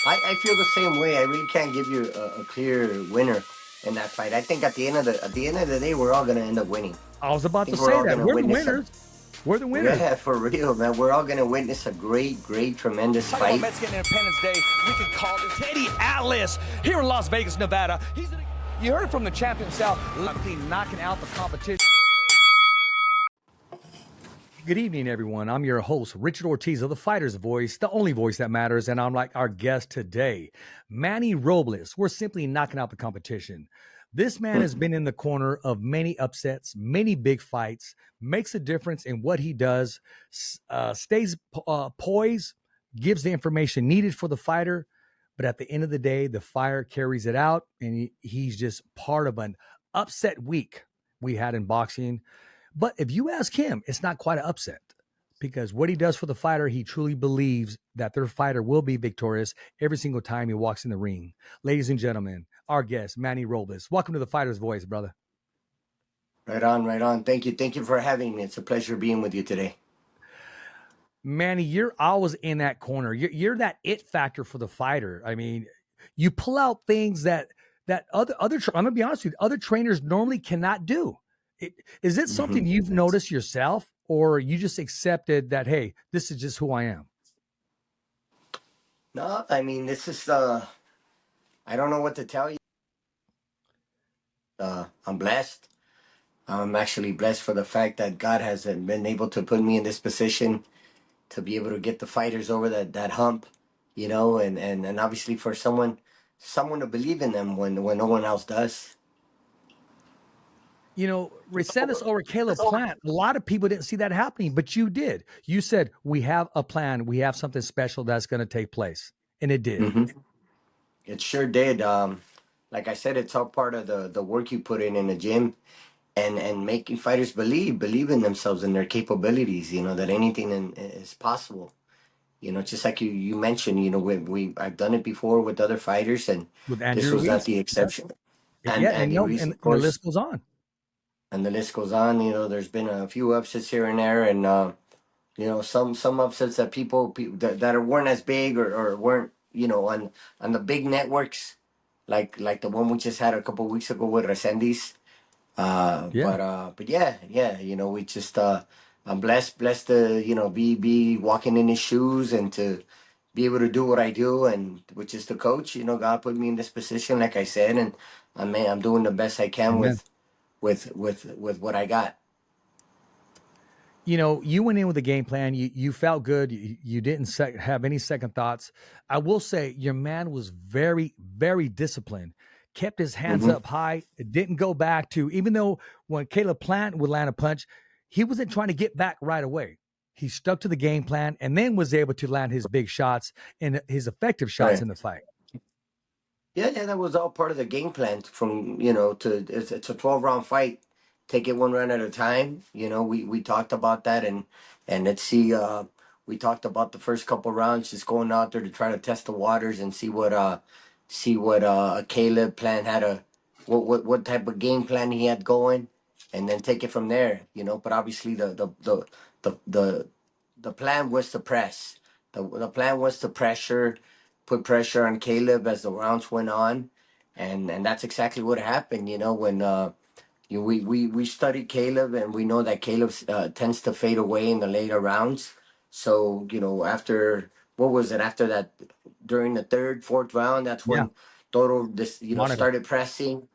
I feel the same way. I really can't give you a clear winner in that fight. I think at the end of the day, we're all gonna end up winning. I was I about to think we're say all that. gonna We're the witness a winners. We're the winners. yeah, for real, man. We're all gonna witness a great, tremendous Talk about fight. Mexican Independence Day. We can call this Teddy Atlas here in Las Vegas, Nevada. You heard it from the champ himself, likely knocking out the competition. Good evening, everyone. I'm your host, Richard Ortiz of The Fighter's Voice, the only voice that matters. And I'm like our guest today, Manny Robles. We're simply knocking out the competition. This man has been in the corner of many upsets, many big fights, makes a difference in what he does, stays poised, gives the information needed for the fighter. But at the end of the day, the fighter carries it out, and he's just part of an upset week we had in boxing. But if you ask him, it's not quite an upset because what he does for the fighter, he truly believes that their fighter will be victorious every single time he walks in the ring. Ladies and gentlemen, our guest, Manny Robles. Welcome to The Fighter's Voice, brother. Right on, right on. Thank you for having me. It's a pleasure being with you today. Manny, you're always in that corner. You're that it factor for the fighter. I mean, you pull out things that other I'm gonna be honest with you, other trainers normally cannot do. Is it something you've noticed yourself, or you just accepted that, hey, this is just who I am? No, I mean this is I don't know what to tell you. I'm blessed. I'm actually blessed for the fact that God has been able to put me in this position to be able to get the fighters over that hump, you know, and obviously for someone to believe in them when no one else does. You know, Resentis over Caleb Plant, a lot of people didn't see that happening, but you did. You said, we have a plan. We have something special that's going to take place. And it did. Mm-hmm. It sure did. Like I said, it's all part of the work you put in the gym and making fighters believe in themselves and their capabilities, you know, that anything is possible. You know, just like you mentioned, you know, I've done it before with other fighters, and With this Andrew was not Reese. the exception. And Yeah, and Andy no, Reese, of and the course, list goes on. and the list goes on. You know, there's been a few upsets here and there, and you know, some upsets that people that weren't as big or weren't, you know, on the big networks, like the one we just had a couple weeks ago with Resendiz. Yeah. But yeah, you know, we just I'm blessed to, you know, be walking in his shoes and to be able to do what I do, and which is to coach. You know, God put me in this position, like I said, and I'm doing the best I can Amen. with what I got. You know, you went in with a game plan. You felt good. You didn't have any second thoughts. I will say your man was very, very disciplined, kept his hands Hmm. up high. It didn't go back to, even though when Caleb Plant would land a punch, he wasn't trying to get back right away. He stuck to the game plan and then was able to land his big shots and his effective shots Right. in the fight. Yeah, that was all part of the game plan. From, you know, to it's a 12 round fight. Take it one round at a time. You know, we talked about that, and let's see. We talked about the first couple rounds, just going out there to try to test the waters and see what Caleb plan had a what type of game plan he had going, and then take it from there. You know, but obviously the the plan was to press. The plan was to put pressure on Caleb as the rounds went on, and that's exactly what happened. You know, when we studied Caleb, and we know that Caleb tends to fade away in the later rounds. So, you know, after what was it? After that, during the third, fourth round, that's Yeah. when Toro this, you know, Monaco. started pressing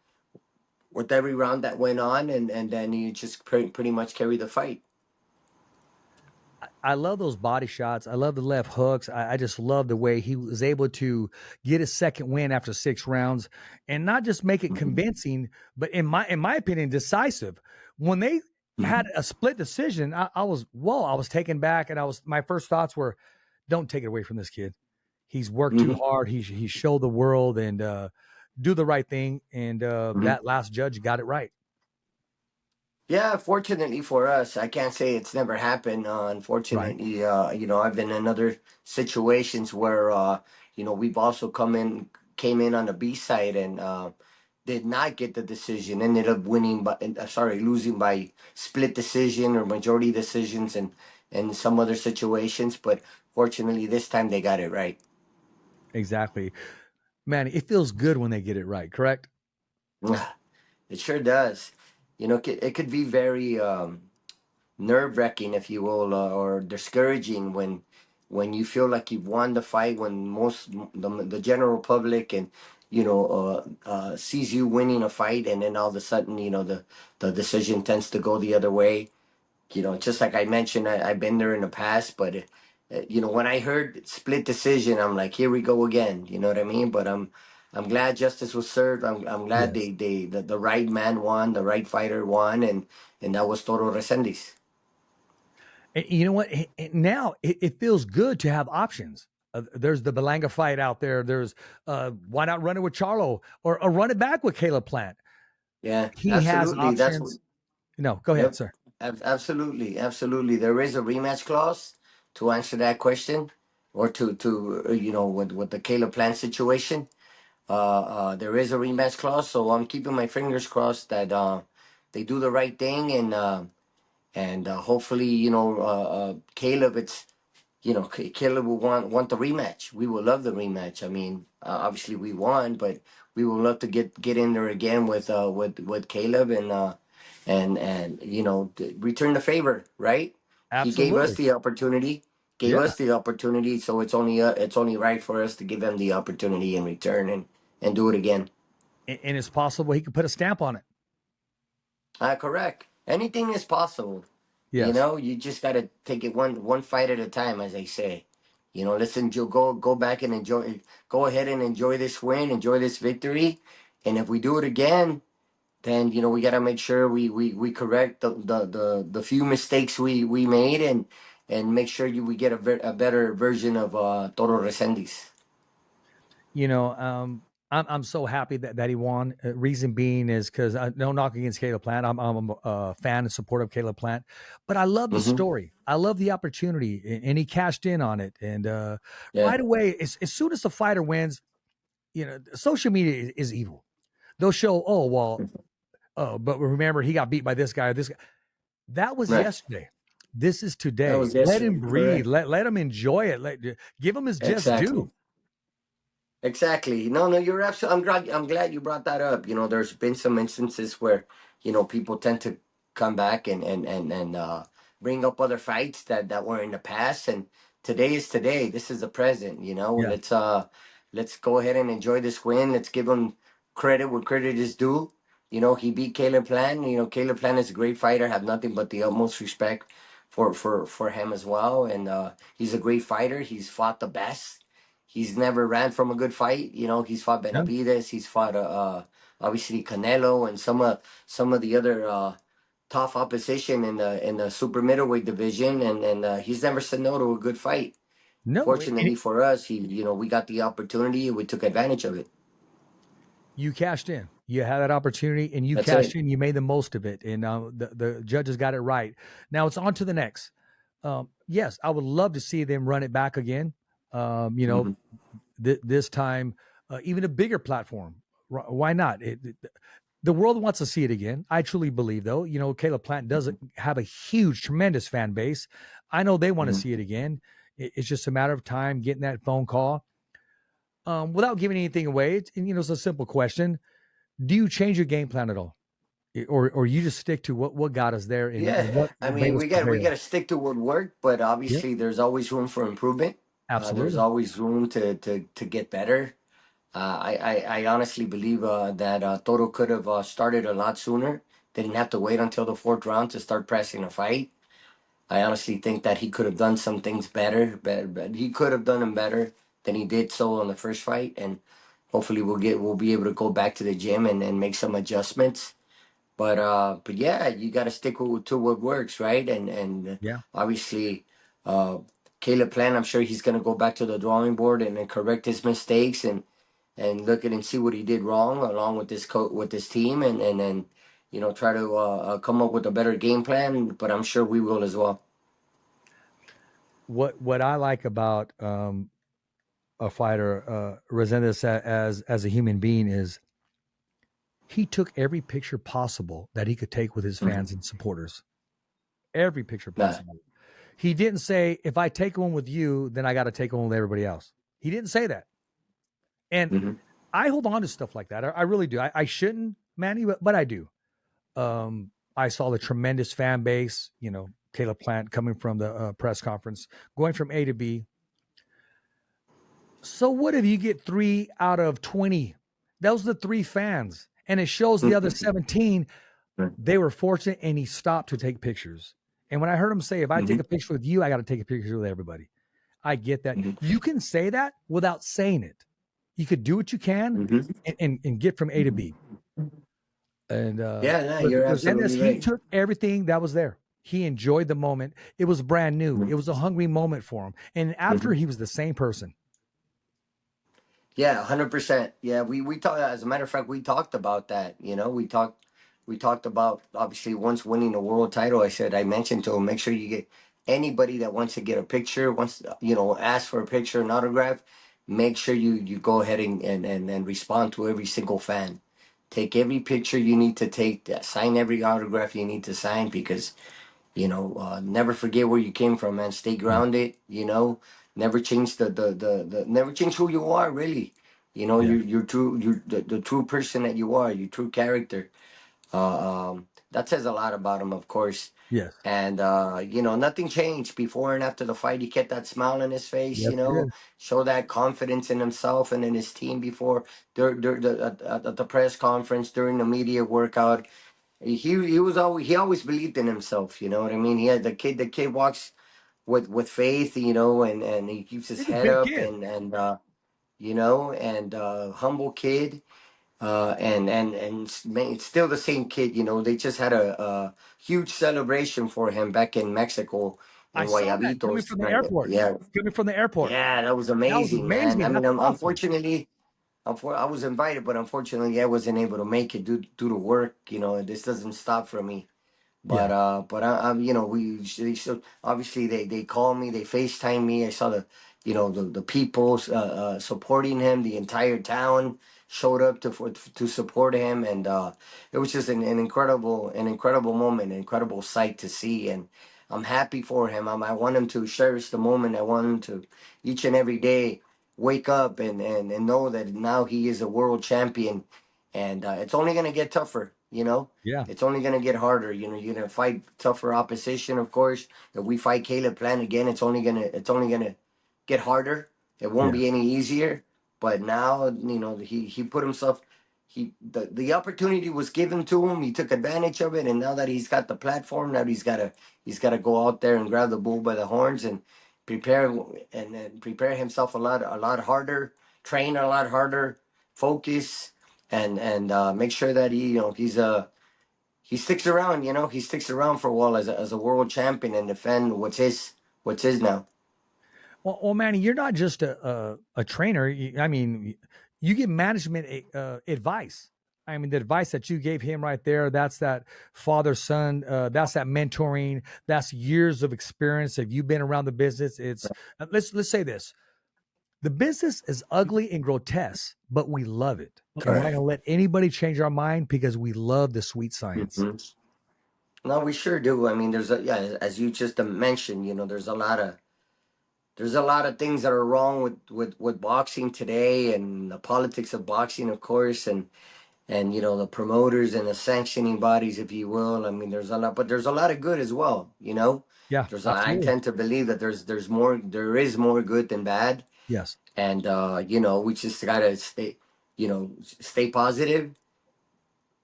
with every round that went on, and then he just pretty much carried the fight. I love those body shots. I love the left hooks. I just love the way he was able to get his second win after 6 rounds and not just make it Mhm. convincing, but in my opinion, decisive. When they had Mhm. a split decision, I was taken back, and my first thoughts were, don't take it away from this kid. He's worked too Mhm. hard. He showed the world and do the right thing. And Mhm. that last judge got it right. Yeah, fortunately for us, I can't say it's never happened. Right. Unfortunately, you know, I've been in other situations where, you know, we've also came in on the B side and did not get the decision. Ended up losing by split decision or majority decisions, and some other situations. But fortunately, this time they got it right. Exactly. Man, it feels good when they get it right, correct? It sure does. You know, it could be very nerve wracking, if you will, or discouraging when you feel like you've won the fight, when the general public and sees you winning a fight, and then all of a sudden, the decision tends to go the other way. Just like I mentioned, I've been there in the past, but when I heard split decision, I'm like, here we go again. You know what I mean? But I'm glad justice was served. I'm glad Yes. the right man won, the right fighter won, and that was Toro Resendiz. And you know what? Now it feels good to have options. There's the Belanga fight out there. There's why not run it with Charlo or run it back with Caleb Plant? Yeah, He has absolutely. That's what. options. No, go ahead, Yep, sir. absolutely, absolutely. There is a rematch clause to answer that question, or to with the Caleb Plant situation. There is a rematch clause, so I'm keeping my fingers crossed that they do the right thing, and hopefully, Caleb, Caleb will want the rematch. We will love the rematch. I mean, obviously we won, but we will love to get in there again with Caleb, and return the favor. Right? He gave us Absolutely. the opportunity. Gave Yeah. us the opportunity, so it's only right for us to give him the opportunity in return and do it again. And it's possible he could put a stamp on it. Correct. Anything is possible. Yes. You just gotta take it one fight at a time, as I say. Let's enjoy. Go back and enjoy. Go ahead and enjoy this win, enjoy this victory, and if we do it again, then we gotta make sure we correct the few mistakes we made, and make sure we get a better version of Toro Resendiz. You know, I'm so happy that he won. Reason being is because no knock against Caleb Plant. I'm a fan and supporter of Caleb Plant, but I love the Mm-hmm. story. I love the opportunity, and he cashed in on it. And Yeah. right away, as soon as the fighter wins, social media is evil. They'll show, oh well, but remember he got beat by this guy or this guy. That was Right. yesterday. This is That today. was Let him yesterday. breathe. Correct. Let him enjoy it. Give him his just Exactly. due. Exactly. No, you're absolutely. I'm glad you brought that up. There's been some instances where people tend to come back and bring up other fights that were in the past, and today is today. This is the present. Yeah. Let's go ahead and enjoy this win. Let's give him credit where credit is due. He beat Caleb Plant. Caleb Plant is a great fighter. Have nothing but the utmost respect for him as well, and he's a great fighter. He's fought the best. He's never ran from a good fight. He's fought Yeah. Benavides. He's fought obviously Canelo and some of the other tough opposition in the super middleweight division, and he's never said no to a good fight. No, Fortunately for us, we got the opportunity and we took advantage of it. you cashed in. You had that opportunity, and you That's cashed it. in. You made the most of it, and the judges got it right. Now it's on to the next. Yes, I would love to see them run it back again. You know, Hmm. this time, even a bigger platform. Why not? The world wants to see it again. I truly believe, though. Caleb Plant doesn't have a huge, tremendous fan base. I know they want to Hmm. see it again. It's just a matter of time getting that phone call. Without giving anything away, it's a simple question. Do you change your game plan at all, or you just stick to what got us there and Yeah, what I made mean, us we got prevail? to stick to what worked, but Yep, obviously there's always room for improvement. There's absolutely. always room to get better. I honestly believe that Toro could have started a lot sooner. Didn't have to wait until the fourth round to start pressing a fight. I honestly think that he could have done some things but he could have done them better than he did so on the first fight. And hopefully we'll be able to go back to the gym and make some adjustments. But yeah, you got to stick to what works, right? And Yeah. obviously, uh, Caleb Plant, I'm sure he's gonna go back to the drawing board and correct his mistakes and look at and see what he did wrong along with with this team, and then try to come up with a better game plan. But I'm sure we will as well. What I like about a fighter, Resendez as a human being is he took every picture possible that he could take with his Hmm. fans and supporters. Every picture Nah. possible. He didn't say, if I take one with you, then I got to take one with everybody else. He didn't say that. And Hmm. I hold on to stuff like that. I really do. I shouldn't, Manny, but I do. I saw the tremendous fan base, Caleb Plant coming from the press conference, going from A to B. So what if you get 3 out of 20? Those are the 3 fans. And it shows the other 17, they were fortunate and he stopped to take pictures. And when I heard him say, if I take Hmm. a picture with you, I got to take a picture with everybody. I get that. Hmm. You can say that without saying it. You could do what you can Hmm. and get from A to B. And Yeah, no, with you're Ennis, absolutely he right. took everything that was there. He enjoyed the moment. It was brand new. It was a hungry moment for him. And after, Hmm. he was the same person. Yeah, 100%. Yeah, we talked. As a matter of fact, we talked about that. We talked about obviously once winning the world title. I mentioned to him, make sure you get anybody that wants to get a picture, wants ask for a picture, an autograph. Make sure you go ahead and respond to every single fan. Take every picture you need to take. Sign every autograph you need to sign because never forget where you came from, man. Stay Yeah. grounded. Never change the never change who you are. Really, Yeah. you're true. You're the true person that you are. Your true character. That says a lot about him, of course. Yes. And nothing changed before and after the fight. He kept that smile on his face. Yes, he did. Show that confidence in himself and in his team before, at the press conference, during the media workout. He always believed in himself. You know what I mean? He had the kid walks with faith. And he keeps his He's a head big up kid. and humble kid. It's still the same kid. They just had a huge celebration for him back in Mexico I in saw that coming Guayabitos. from the Right? airport. Yeah, Coming from the airport. yeah, that was That was amazing, man. I amazing. mean, That's awesome. unfortunately, I was invited, but unfortunately, I wasn't able to make it due to work. This doesn't stop for me. But Yeah. I'm obviously they call me, they FaceTime me. I saw the people supporting him. The entire town showed up to support him, and it was just an incredible moment, an incredible sight to see. And I'm happy for him. I want him to cherish the moment. I want him to each and every day wake up and know that now he is a world champion, and it's only gonna get tougher. Yeah. It's only gonna get harder. You're gonna fight tougher opposition, of course. If we fight Caleb Plant again, it's only gonna get harder. It won't Yes. be any easier. But now, he put himself. The opportunity was given to him. He took advantage of it, and now that he's got the platform, now he's gotta go out there and grab the bull by the horns and prepare and prepare himself a lot harder, train a lot harder, focus, and make sure that he sticks around. He sticks around for a while as a world champion and defend what's his now. Well, Manny, you're not just a trainer. I mean, you give management advice. I mean, the advice that you gave him right there, that's that father son, that's that mentoring, that's years of experience. If you've been around the business, it's let's say this. The business is ugly and grotesque, but we love it. And we're not Correct. going to let anybody change our mind because we love the sweet science. Hmm. No, we sure do. I mean, yeah, as you just mentioned, there's a lot of things that are wrong with boxing today and the politics of boxing, of course, and the promoters and the sanctioning bodies, if you will. I mean, there's a lot, but there's a lot of good as well. Yeah, I absolutely. tend to believe that there is more good than bad, Yes. and we just gotta stay positive,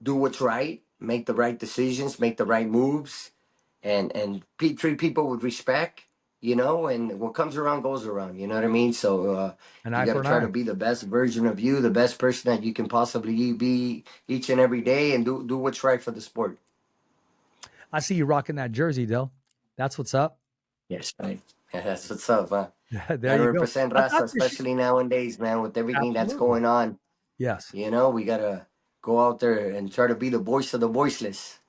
do what's right, make the right decisions, make the right moves, and treat people with respect. And what comes around goes around. You know what I mean? So An you eye got for to an try eye. to be the best version of you, the best person that you can possibly be each and every day, and do what's right for the sport. I see you rocking that jersey, Dell. That's what's up. Yes, right. Yeah, that's what's up, huh? There Gotta you go. represent I Rasta, thought this. especially nowadays, man, with everything that's Absolutely. going on. Yes. We gotta go out there and try to be the voice of the voiceless.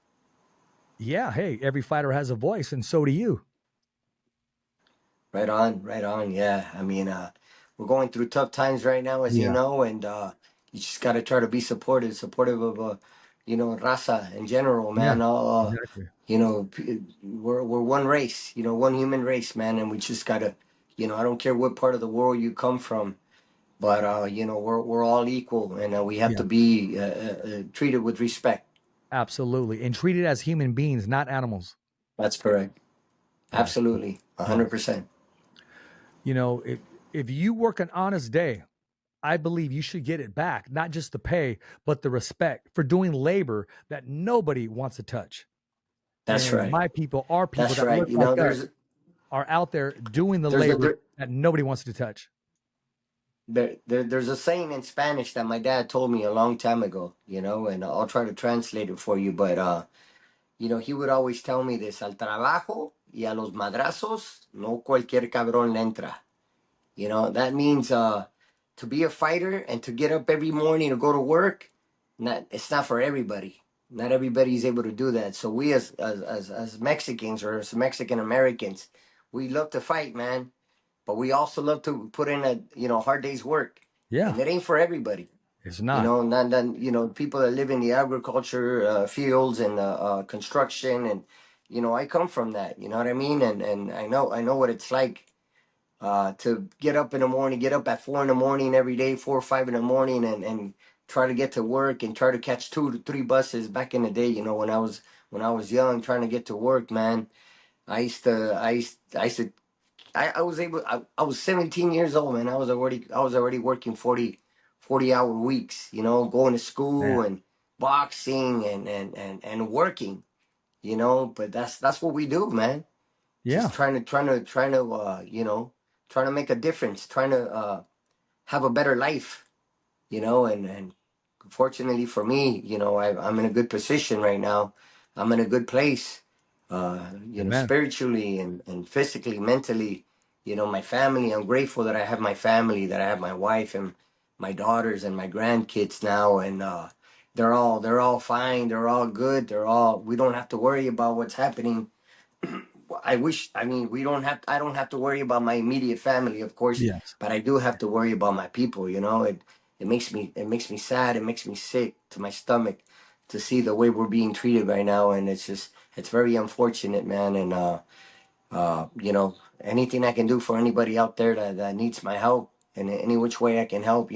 Yeah. Hey, every fighter has a voice, and so do you. Right on, right on. Yeah, I mean, we're going through tough times right now, as you Yeah. know, and you just got to try to be supportive of, Raza in general, Yeah. man. Exactly. We're one race, one human race, man, and we just gotta, I don't care what part of the world you come from, but you know, we're all equal, and we have Yeah, to be treated with respect. absolutely. And treated as human beings, not animals. That's correct. Yes. Absolutely, Yes. 100%. You know, if you work an honest day, I believe you should get it back, not just the pay, but the respect for doing labor that nobody wants to touch. That's And right. my people, our people That's that right. look You like know, us, are out there doing the there's a labor there, that nobody wants to touch. there's a saying in Spanish that my dad told me a long time ago. You know, and I'll try to translate it for you. But you know, he would always tell me this: al trabajo y a los madrazos, no cualquier cabrón le entra. You know, that means to be a fighter and to get up every morning to go to work, it's not for everybody. Not everybody's able to do that. So we as Mexicans or as Mexican Americans, we love to fight, man. But we also love to put in a hard day's work. Yeah, And it ain't for everybody. it's You not. know, not people that live in the agriculture fields and construction and I come from that. You know what I mean? And I know what it's like to get up in the morning, get up at 4 in the morning every day, 4 or 5 in the morning, and try to get to work and try to catch 2 to 3 buses. Back in the day, when I was young, trying to get to work, man, I was able. I was 17 years old, man. I was already working 40 hour weeks. Going to school Man. and boxing and working. But that's what we do, man. Yeah. Just trying to make a difference, trying to have a better life, and fortunately for me, I'm in a good position right now. I'm in a good place, Amen. spiritually and physically, mentally. My family. I'm grateful that I have my family, that I have my wife and my daughters and my grandkids now, and they're all fine. They're all good. We don't have to worry about what's happening. I wish. I mean, we don't have. I don't have to worry about my immediate family, of course, Yes. but I do have to worry about my people. It makes me sad. It makes me sick to my stomach to see the way we're being treated right now, and it's very unfortunate, man. And anything I can do for anybody out there that needs my help in any which way I can help,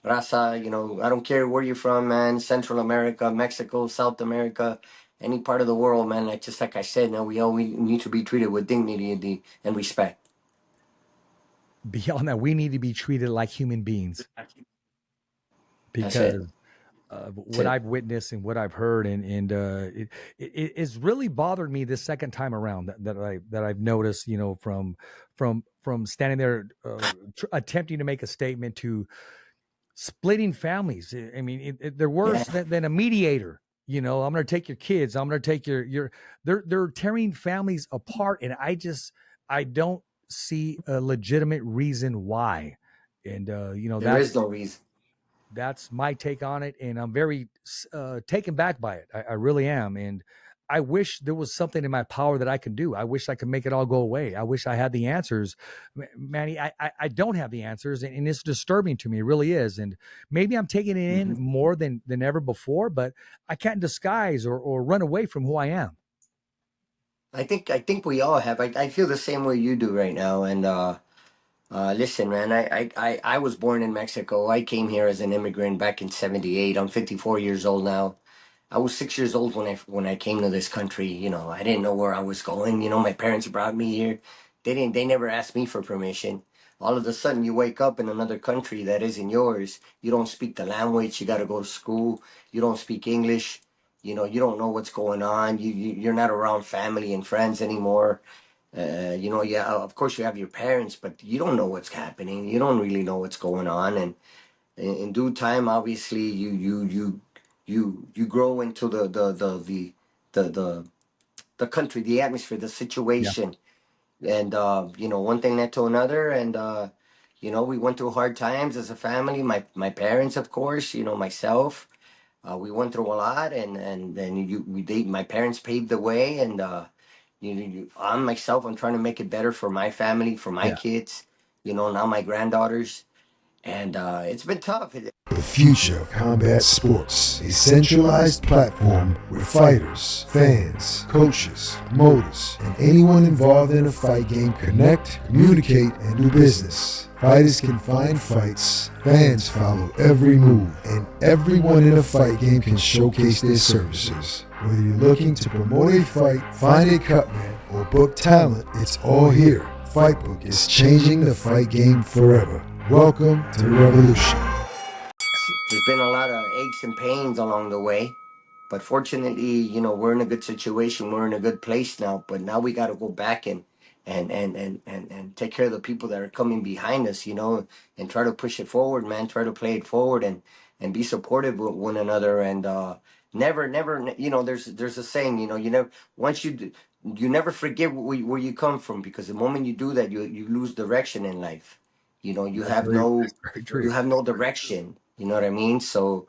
Raza, I don't care where you're from, man. Central America, Mexico, South America, any part of the world, man. Like I said, now we all we need to be treated with dignity and respect. Beyond that, we need to be treated like human beings That's it. because That's what it. I've witnessed and what I've heard, and it's really bothered me this second time around that I've noticed, from standing there attempting to make a statement to splitting families. I mean, they're worse Yeah, than a mediator. I'm going to take your kids. I'm going to take your. They're tearing families apart, and I don't see a legitimate reason why. And there is no reason. that's my take on it, and I'm very taken back by it. I really am, and I wish there was something in my power that I can do. I wish I could make it all go away. I wish I had the answers, Manny. I don't have the answers, and it's disturbing to me. It really is, and maybe I'm taking it in Hmm. more than ever before. But I can't disguise or run away from who I am. I think we all have. I feel the same way you do right now. And listen, man, I was born in Mexico. I came here as an immigrant back in '78. I'm 54 years old now. I was 6 years old when I came to this country. I didn't know where I was going. My parents brought me here. They never asked me for permission. All of a sudden, you wake up in another country that isn't yours. You don't speak the language. You got to go to school. You don't speak English. You don't know what's going on. You're not around family and friends anymore. Yeah, of course you have your parents, but you don't know what's happening. You don't really know what's going on, and in due time, obviously, you grow into the country, the atmosphere, the Yeah, situation, and one thing led to another, and we went through hard times as a family. My parents, of course, myself. We went through a lot, and then my parents paved the way, and I'm myself. I'm trying to make it better for my family, for my yeah, kids. Now my granddaughters. and it's been tough. The future of combat sports, a centralized platform where fighters, fans, coaches, promoters, and anyone involved in a fight game connect, communicate, and do business. Fighters can find fights, fans follow every move, and everyone in a fight game can showcase their services. Whether you're looking to promote a fight, find a cutman, or book talent, it's all here. FIGHTBOOK is changing the fight game forever. Welcome to the revolution. There's been a lot of aches and pains along the way, but fortunately, we're in a good situation. We're in a good place now. But now we got to go back and take care of the people that are coming behind us, and try to push it forward, man. Try to play it forward and be supportive with one another. And never, there's a saying, you never once you never forget where you come from, because the moment you do that, you lose direction in life. You That's have very, no that's very you true. have no direction. You know what I mean? So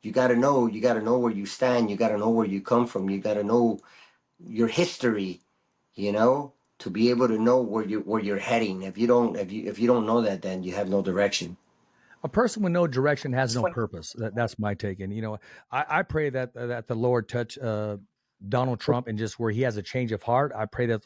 you gotta know where you stand. You gotta know where you come from. You gotta know your history, to be able to know where you're heading. If you don't know that, then you have no direction. A person with no direction has no purpose. That's my take. And I pray that the Lord touch Donald Trump, and just where he has a change of heart. I pray that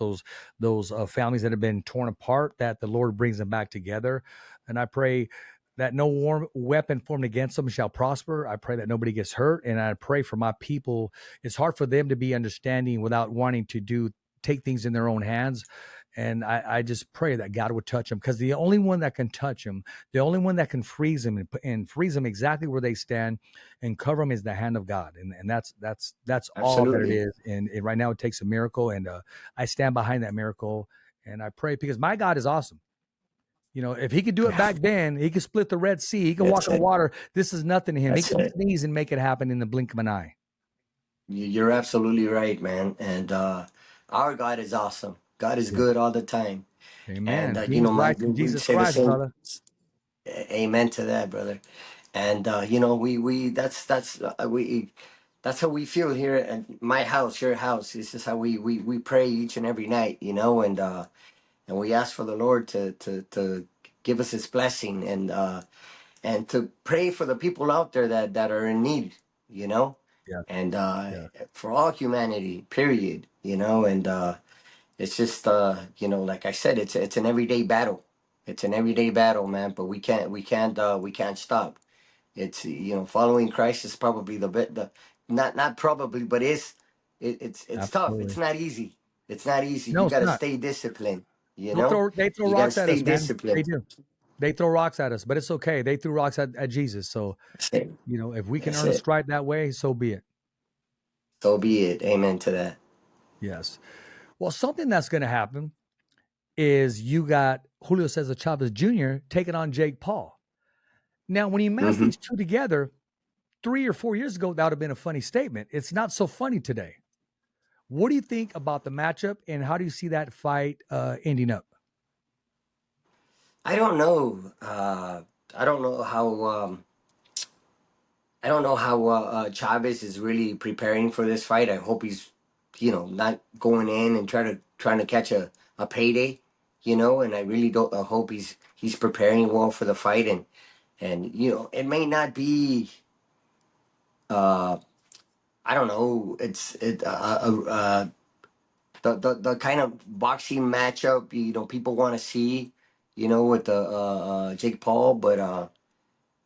those families that have been torn apart, that the Lord brings them back together. And I pray that no weapon formed against them shall prosper. I pray that nobody gets hurt, and I pray for my people. It's hard for them to be understanding without wanting to take things in their own hands. And I just pray that God would touch them, because the only one that can touch them, the only one that can freeze them and freeze them exactly where they stand and cover them, is the hand of God. And that's all that it Absolutely. is. And right now it takes a miracle. And I stand behind that miracle. And I pray, because my God is awesome. If he could do it back then, he could split the Red Sea. He can walk That's on it. water. This is nothing to him. He That's can it. sneeze and make it happen in the blink of an eye. You're absolutely right, man. And our God is awesome. God is Yes. good all the time. And Amen. Kings my rise in we Jesus say the Christ, same. brother. Amen to that, brother. And we that's how we feel here at my house, your house. This is how we pray each and every night, and we ask for the Lord to give us His blessing, and to pray for the people out there that are in need, you know, Yeah. and Yeah. for all humanity, period, and it's just like I said, it's an everyday battle. It's an everyday battle, man. But we can't stop. It's following Christ is probably the bit the not probably, but it's tough. It's Absolutely. not easy. It's not easy. You No, it's got to not. stay disciplined. They throw You got to rocks at stay us, man. They disciplined. do. They throw rocks at us, but it's okay. They threw rocks at Jesus. So, That's it. if we can That's earn a it. stripe that way, so be it. So be it. Amen to that. Yes. Well, something that's going to happen is you got Julio Cesar Chavez Jr. taking on Jake Paul. Now, when you mash Hmm. these two together 3 or 4 years ago, that would have been a funny statement. It's not so funny today. What do you think about the matchup, and how do you see that fight ending up? I don't know. I don't know how. I don't know how Chavez is really preparing for this fight. I hope he's, not going in and trying to catch a payday, And I really don't. I hope he's preparing well for the fight, and it may not be. Uh, I don't know. It's the kind of boxing matchup people want to see, with the Jake Paul, but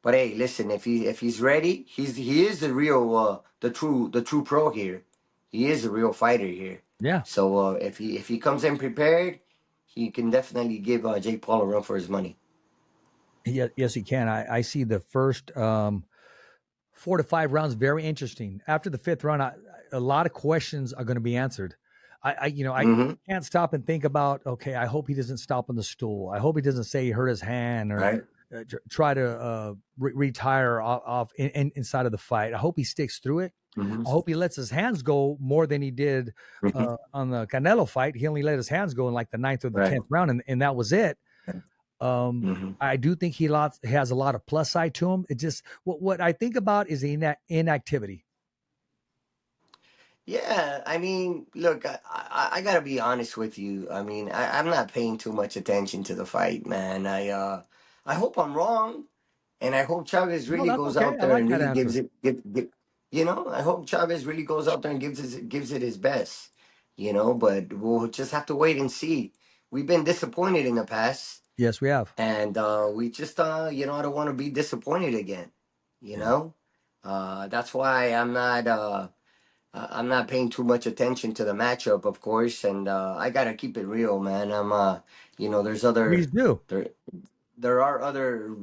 hey, listen, if he's ready, he is the real the true pro here. He is a real fighter here. Yeah. So if he comes in prepared, he can definitely give Jake Paul a run for his money. Yeah, yes, he can. I see the first 4 to 5 rounds very interesting. After the fifth round, a lot of questions are going to be answered. I Mm-hmm. can't stop and think about, okay, I hope he doesn't stop on the stool. I hope he doesn't say he hurt his hand, or Right. try to retire off inside of the fight. I hope he sticks through it. Mm-hmm. I hope he lets his hands go more than he did Mm-hmm. on the Canelo fight. He only let his hands go in like the ninth or the Right. 10th round, and that was it. Mm-hmm. I do think he has a lot of plus side to him. It just, what I think about is the inactivity. Yeah, I mean, look, I gotta be honest with you. I mean, I'm not paying too much attention to the fight, man. I hope I'm wrong. And I hope Chavez No, really that's goes okay. out I there like and that really answer. gives it, you know, I hope Chavez really goes out there and gives it his best, you know. But we'll just have to wait and see. We've been disappointed in the past, Yes, we have. and we just, you know, I don't want to be disappointed again, you Yeah. know. That's why I'm not paying too much attention to the matchup, of course, and I gotta keep it real, man. You know, Please do. there there are other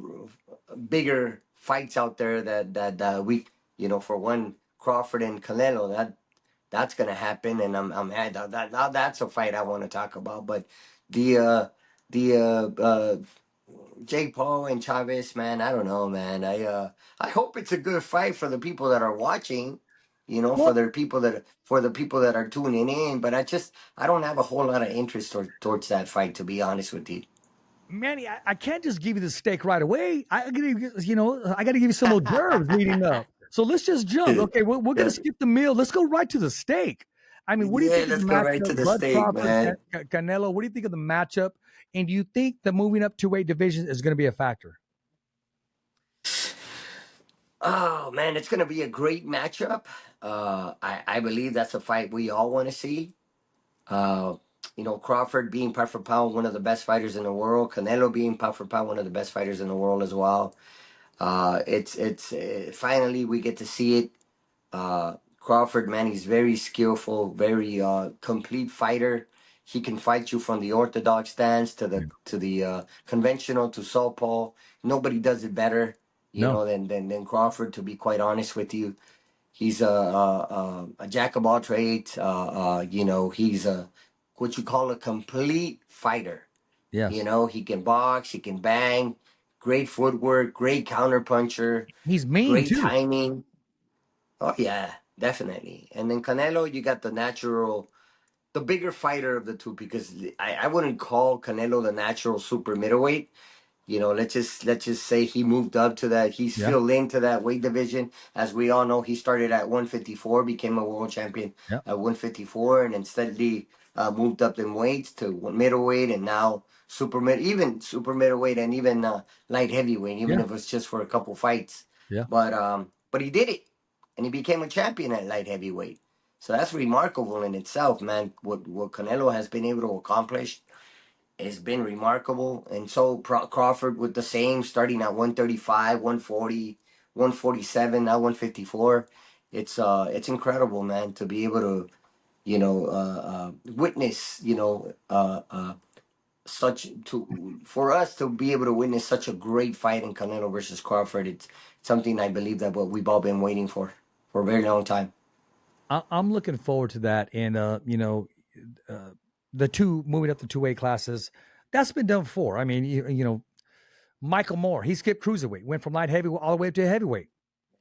bigger fights out there that we, you know, for one, Crawford and Canelo, that's gonna happen, and I'm had that now that's a fight I want to talk about, but the the Jake Paul and Chavez, man, I don't know, man. I hope it's a good fight for the people that are watching, you know, Well, for the people that are tuning in. But I don't have a whole lot of interest towards that fight, to be honest with you. Manny, I can't just give you the steak right away. I gotta, you know, I got to give you some hors d'oeuvres leading up. So let's just jump. Okay, we're gonna Yeah, skip the meal. Let's go right to the steak. I mean, what do you yeah. think of the Let's go right to matchup, the Bud steak, Crawford, man. Canelo? What do you think of the matchup? And do you think the moving up to weight division is going to be a factor? Oh man, it's gonna be a great matchup. I believe that's a fight we all want to see. Uh, you know, Crawford being pound for pound one of the best fighters in the world, Canelo being pound for pound one of the best fighters in the world as well. It's finally we get to see it. Crawford, man, he's very skillful, very complete fighter. He can fight you from the orthodox stance to the conventional to southpaw. Nobody does it better, you No. know, than Crawford. To be quite honest with you, he's a jack of all trades. You know, he's a what you call a complete fighter. You Yes. know, he can box, he can bang, great footwork, great counter puncher, He's mean great too. timing. Oh yeah, definitely. And then Canelo, you got the bigger fighter of the two because I wouldn't call Canelo the natural super middleweight. You know, let's just say he moved up to that. He's Yeah. filled into that weight division. As we all know, he started at 154, became a world champion Yeah. at 154, and then steadily moved up in weights to middleweight, and now even super middleweight, and even light heavyweight, even Yeah. if it's just for a couple fights. Yeah. But he did it, and he became a champion at light heavyweight. So that's remarkable in itself, man. What Canelo has been able to accomplish has been remarkable. And so Crawford with the same, starting at 135, 140, 147, now 154. It's incredible, man, to be able to, you know, witness, you know, such to for us to be able to witness such a great fight in Canelo versus Crawford. It's something I believe that what we've all been waiting for a very long time. I'm looking forward to that. And you know, uh, the two moving up the two weight classes, that's been done before. I mean, you know, Michael Moore, he skipped cruiserweight, went from light heavyweight all the way up to heavyweight,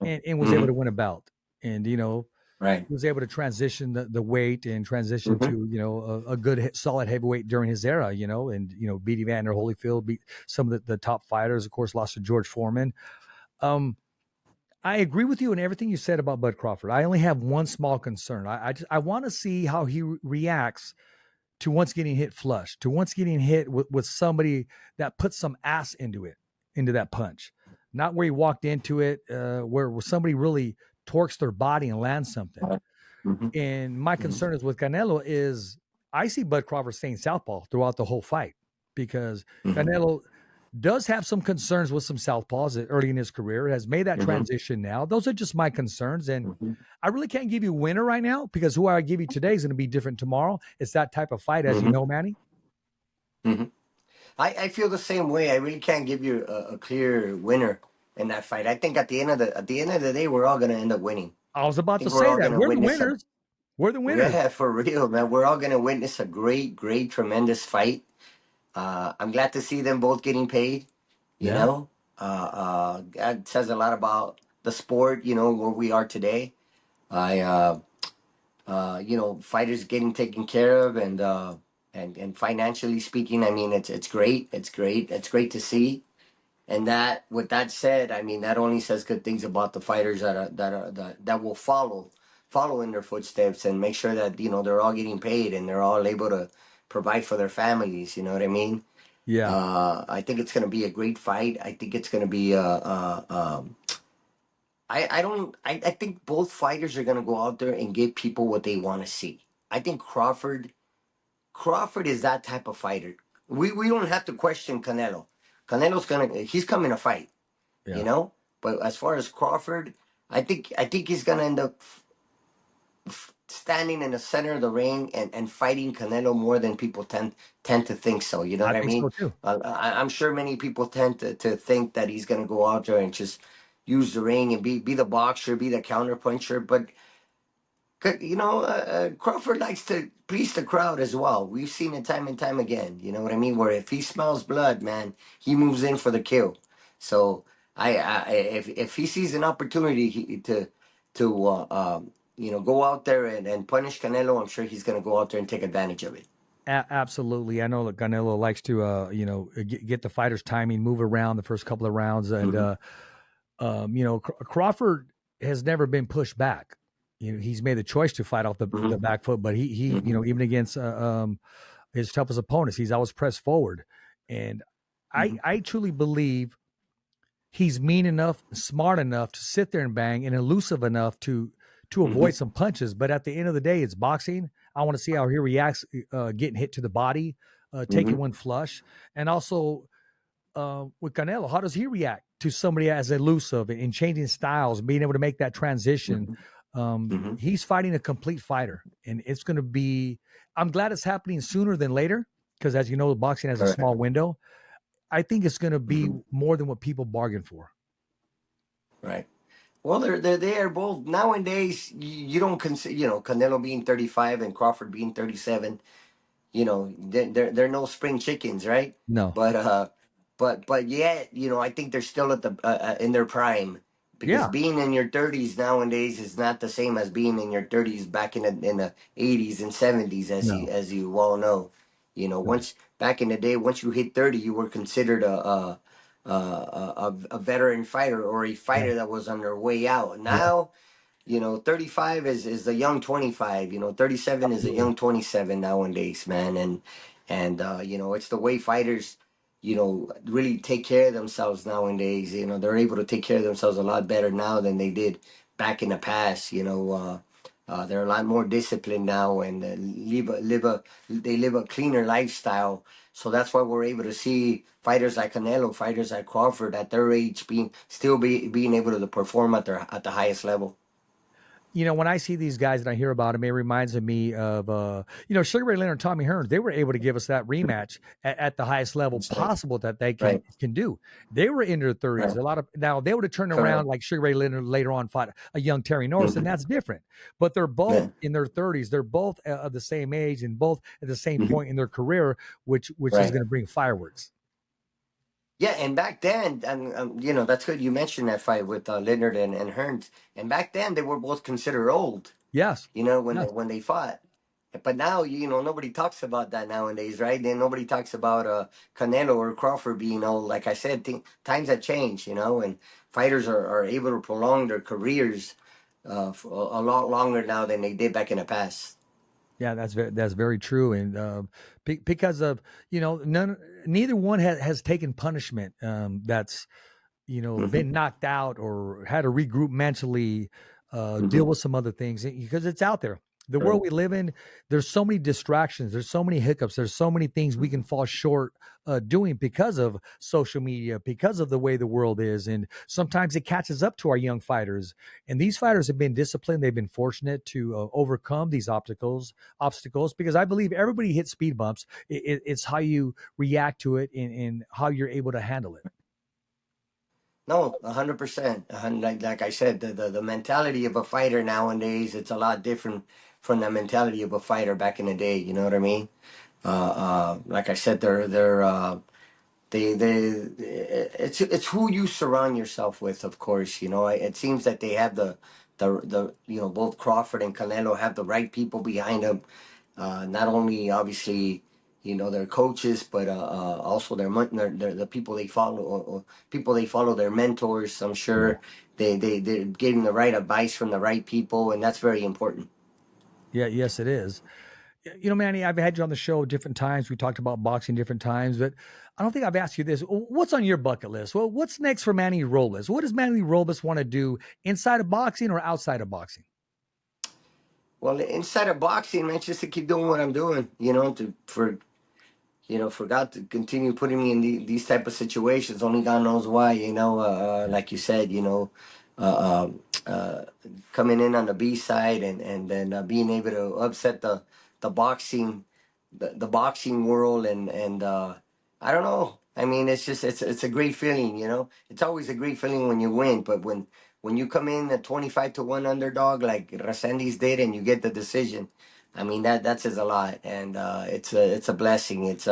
and was able Hmm. to win a belt. And you know, Right. he was able to transition the weight and transition Hmm. to, you know, a good solid heavyweight during his era. You know, and you know, beat Evander Holyfield, beat some of the top fighters. Of course, lost to George Foreman. Um, I agree with you in everything you said about Bud Crawford. I only have one small concern. I want to see how he reacts to once getting hit flush, to once getting hit with somebody that puts some ass into it, into that punch. Not where he walked into it, where somebody really torques their body and lands something. Right. Hmm. And my Hmm. concern is with Canelo is I see Bud Crawford staying southpaw throughout the whole fight because Hmm. Canelo does have some concerns with some southpaws early in his career. Has made that Hmm. transition now. Those are just my concerns, and Hmm. I really can't give you a winner right now because who I give you today is going to be different tomorrow. It's that type of fight, as you Hmm. know, Manny. Hmm. I feel the same way. I really can't give you a clear winner in that fight. I think at the end of the day, we're all gonna end up winning. I was I about to think we're say all that gonna we're the witness a winners. We're the winners. yeah, for real, man. We're all gonna witness a great, tremendous fight. I'm glad to see them both getting paid. You Yeah, know, that says a lot about the sport. You know where we are today. I you know, fighters getting taken care of, and financially speaking, I mean, it's great. It's great to see. And that, with that said, I mean, that only says good things about the fighters that will follow in their footsteps and make sure that, you know, they're all getting paid and they're all able to provide for their families. You know what I mean? Yeah. I think it's going to be a great fight. I think it's going to be I don't I think both fighters are going to go out there and give people what they want to see. I think Crawford is that type of fighter. We don't have to question Canelo. He's coming to fight, you Yeah. know. But as far as Crawford, I think he's gonna end up standing in the center of the ring and fighting Canelo more than people tend to think so. You know I what I think so mean? too. I'm sure many people tend to think that he's gonna go out there and just use the ring and be the boxer, be the counter puncher. But Crawford likes to please the crowd as well. We've seen it time and time again. You know what I mean? Where if he smells blood, man, he moves in for the kill. So if he sees an opportunity to go out there and punish Canelo, I'm sure he's going to go out there and take advantage of it. Absolutely. I know that Canelo likes to, get the fighter's timing, move around the first couple of rounds. And, Crawford has never been pushed back. He's made the choice to fight off the back foot, but he even against his toughest opponents, he's always pressed forward. And I truly believe he's mean enough, smart enough to sit there and bang, and elusive enough to avoid some punches. But at the end of the day, it's boxing. I want to see how he reacts getting hit to the body, taking one flush, and also with Canelo, how does he react to somebody as elusive and changing styles, being able to make that transition? He's fighting a complete fighter, and it's going to be. I'm glad it's happening sooner than later because, as you know, boxing has a small window. I think it's going to be more than what people bargain for. Right. Well, they are both nowadays. You don't consider Canelo being 35 and Crawford being 37. They're no spring chickens, right? No. But yet, I think they're still at the in their prime, because Yeah. being in your 30s nowadays is not the same as being in your 30s back in the 80s and 70s, No. as you well know. No. Once back in the day, once you hit 30, you were considered a veteran fighter, or a Yeah. fighter that was on their way out. Yeah. Now, 35 is a young 25. 37 is a Absolutely. young 27 nowadays, man. And it's the way fighters, really take care of themselves nowadays. They're able to take care of themselves a lot better now than they did back in the past. They're a lot more disciplined now, and they live a cleaner lifestyle. So that's why we're able to see fighters like Canelo, fighters like Crawford at their age being able to perform at the highest level. When I see these guys and I hear about them, it reminds me of, Sugar Ray Leonard and Tommy Hearns. They were able to give us that rematch at the highest level That's right. possible that they Right. can do. They were in their 30s. Right. Now they would have turned around Correct. like Sugar Ray Leonard later on fought a young Terry Norris, and that's different. But they're both Yeah. in their 30s. They're both of the same age and both at the same Mhm. point in their career, which is Right. going to bring fireworks. Yeah, and back then, and that's good. You mentioned that fight with Leonard and Hearns, and back then they were both considered old. Yes. When Yes. they fought. But now, nobody talks about that nowadays, right? Then nobody talks about Canelo or Crawford being old. Like I said, times have changed, and fighters are able to prolong their careers for a lot longer now than they did back in the past. Yeah, that's very true, and because of neither one has taken punishment that's Hmm. been knocked out or had to regroup mentally, deal Hmm. with some other things because it's out there. The world Right. we live in, there's so many distractions, there's so many hiccups, there's so many things we can fall short doing because of social media, because of the way the world is, and sometimes it catches up to our young fighters. And these fighters have been disciplined; they've been fortunate to overcome these obstacles because I believe everybody hits speed bumps. It's how you react to it and how you're able to handle it. No, 100%. Like I said, the mentality of a fighter nowadays, it's a lot different from the mentality of a fighter back in the day. You know what I mean? Like I said, they it's who you surround yourself with, of course. It seems that they have the both Crawford and Canelo have the right people behind them. Not only obviously their coaches, but also their the people they follow, or people they follow, their mentors. I'm Yeah. sure they're getting the right advice from the right people, and that's very important. Yeah, yes, it is. You know, Manny, I've had you on the show different times. We talked about boxing different times, but I don't think I've asked you this. What's on your bucket list? Well, what's next for Manny Robles? What does Manny Robles want to do inside of boxing or outside of boxing? Well, inside of boxing, man, just to keep doing what I'm doing, for God to continue putting me in these type of situations. Only God knows why, like you said, uh, uh, coming in on the B side and then being able to upset the boxing, the boxing world and I don't know. I mean, it's a great feeling, It's always a great feeling when you win, but when you come in at 25-1 underdog like Resendiz did and you get the decision, I mean that says a lot, and it's a blessing. It's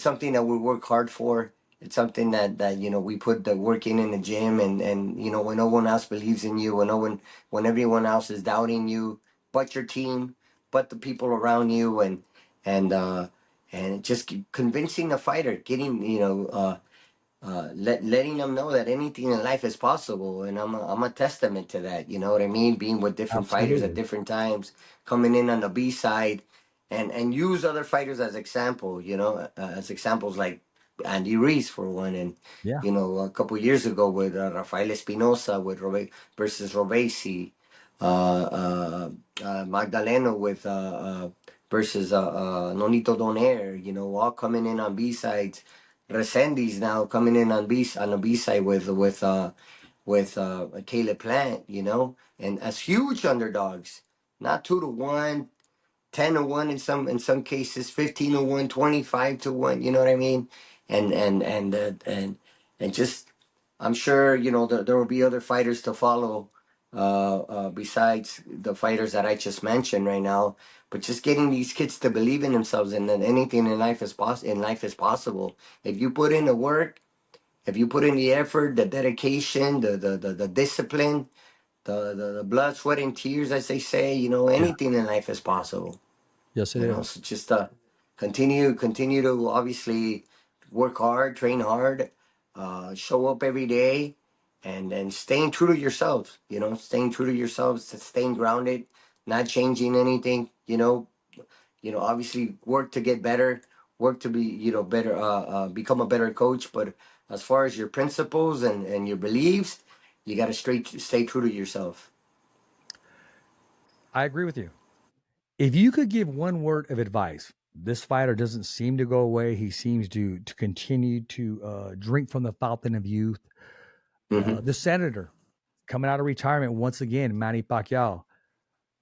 something that we work hard for. It's something that we put the work in the gym, and when no one else believes in you, when everyone else is doubting you, but your team, but the people around you, and uh and just convincing the fighter, getting letting them know that anything in life is possible, and I'm a testament to that. You know what I mean? Being with different fighters at Absolutely. different times, coming in on the B side, and use other fighters as example. As examples like Andy Reese for one, and Yeah. a couple years ago with Rafael Espinosa with versus Robesi, Magdaleno with versus Nonito Donaire. All coming in on B sides. Resendiz now coming in on the B side with Caleb Plant, and as huge underdogs, not 2-1, 10-1 in some cases, 15-1, 25-1. You know what I mean? And just, I'm sure there will be other fighters to follow, besides the fighters that I just mentioned right now. But just getting these kids to believe in themselves and that anything in life is possible. If you put in the work, if you put in the effort, the dedication, the discipline, the blood, sweat, and tears, as they say, Yeah. anything in life is possible. Yes, it is. So just continue to obviously work hard, train hard, show up every day, and staying true to yourselves. Staying true to yourselves, staying grounded, not changing anything. Obviously work to get better, work to be better, become a better coach. But as far as your principles and your beliefs, you got to stay true to yourself. I agree with you. If you could give one word of advice, this fighter doesn't seem to go away. He seems to continue to drink from the fountain of youth. Hmm. The senator coming out of retirement once again, Manny Pacquiao.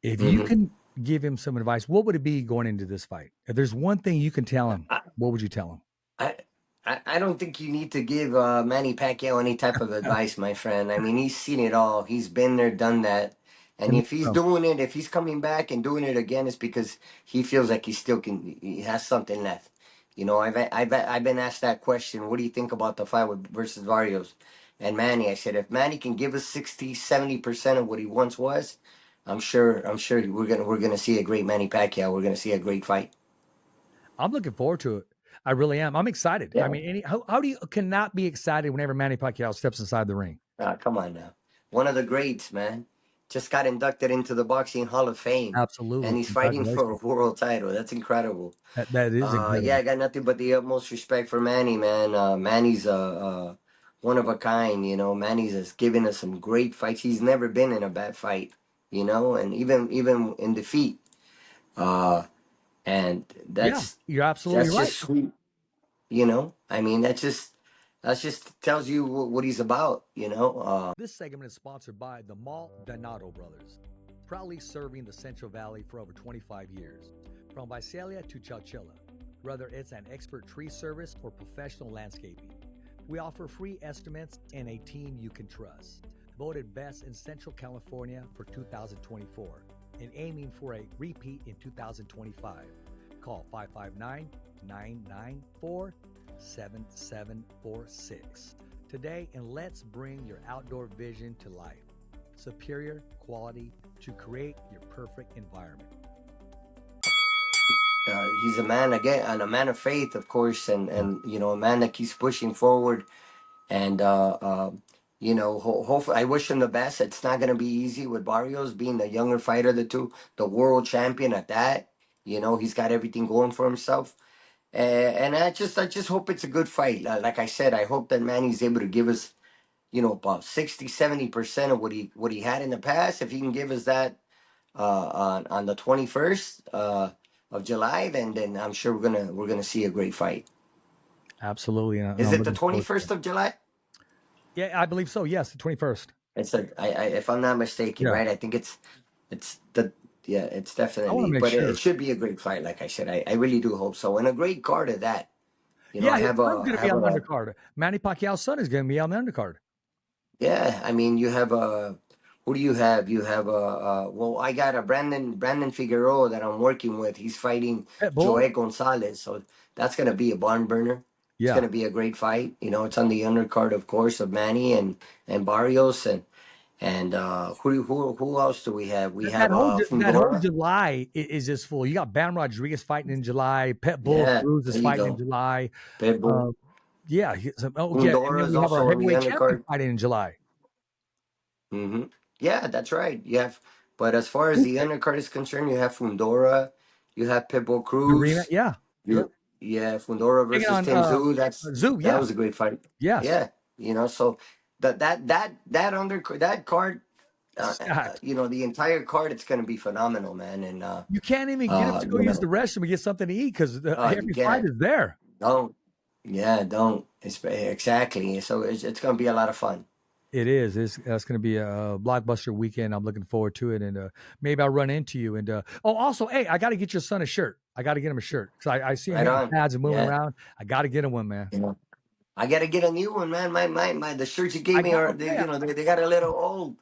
If you Hmm. can give him some advice, what would it be going into this fight? If there's one thing you can tell him, what would you tell him? I, I don't think you need to give Manny Pacquiao any type of advice, my friend. I mean, he's seen it all. He's been there, done that. And And if he's doing it, if he's coming back and doing it again, it's because he feels like he has something left. I've been asked that question. What do you think about the fight versus Barrios and Manny? I said, if Manny can give us 60-70% of what he once was, I'm sure we're gonna see a great Manny Pacquiao. We're gonna see a great fight. I'm looking forward to it. I really am. I'm excited. I Yeah. mean, how do you cannot be excited whenever Manny Pacquiao steps inside the ring? Come on now. One of the greats, man. Just got inducted into the Boxing Hall of Fame. And Absolutely. he's fighting for a Congratulations. world title. That's incredible. That is Yeah, incredible. I got nothing but the utmost respect for Manny, man. Manny's one of a kind, Manny's has given us some great fights. He's never been in a bad fight, and even in defeat. Uh, and Yeah, that's you're absolutely that's right. just sweet, I mean, that just tells you what he's about. This segment is sponsored by the MALDONADO Brothers, proudly serving the Central Valley for over 25 years. From Visalia to Chowchilla, whether it's an expert tree service or professional landscaping, we offer free estimates and a team you can trust. Voted best in Central California for 2024 and aiming for a repeat in 2025. Call 559 994 7746 today, and let's bring your outdoor vision to life. Superior quality to create your perfect environment. He's a man again, and a man of faith, of course, and Yeah. a man that keeps pushing forward, and You know, hopefully, I wish him the best. It's not going to be easy with Barrios being the younger fighter of the two, the world champion at that. You know, he's got everything going for himself. And I just hope it's a good fight. Like I said, I hope that Manny's able to give us, you know, about 60-70% of what he had in the past. If he can give us that on the 21st of July, then I'm sure we're gonna see a great fight. Absolutely. And Is I'm it the looking forward to 21st it. of July? Yeah, I believe so. Yes, the 21st. It's if I'm not mistaken, Yeah. right? I think it's the yeah, it's I want to definitely, make but it sure. should be a great fight. Like I said, I really do hope so, and a great card of that. You know, Yeah, I his have son's a going I to be have on the a undercard. Manny Pacquiao's son is going to be on the undercard. yeah. I mean, you have a who do you have? You have well, I got a Brandon Figueroa that I'm working with. He's fighting Pitbull. Joel Gonzalez, so that's gonna be a barn burner. It's Yeah. gonna be a great fight. You know, it's on the undercard, of course, of Manny and Barrios and who else do we have? We have That whole Fundora. July is just full. You got Bam Rodriguez fighting in July. Pitbull Yeah, Cruz is there you fighting in go. July. Pitbull. Um, yeah. Oh, yeah. And Fundora then is we have our also on the heavyweight champion undercard. fighting in July. Yeah, that's right. You have, but as far as Who's the that? undercard is concerned, you have Fundora, you have Pitbull The rematch. Cruz, Yeah. Yeah. you yeah, Fundora Taking versus on Tim Zoo. That's Zoo. that Yeah. was a great fight. Yes. Yeah, you know, so that card, Stacked. you know, the entire card, it's going to be phenomenal, man. And You can't even get up to go you use the know, restroom and get something to eat because you every fight can't is there. don't yeah don't it's exactly. So it's going to be a lot of fun. It is. That's going to be a blockbuster weekend. I'm looking forward to it, and maybe I'll run into you. And also, hey, I got to get your son a shirt. I got to get him a shirt because I see him Right hitting on. pads and moving Yeah, around. I got to get him one, man. you know. I gotta get a new one, man. My the shirts you gave I me got are okay. you know they got a little old.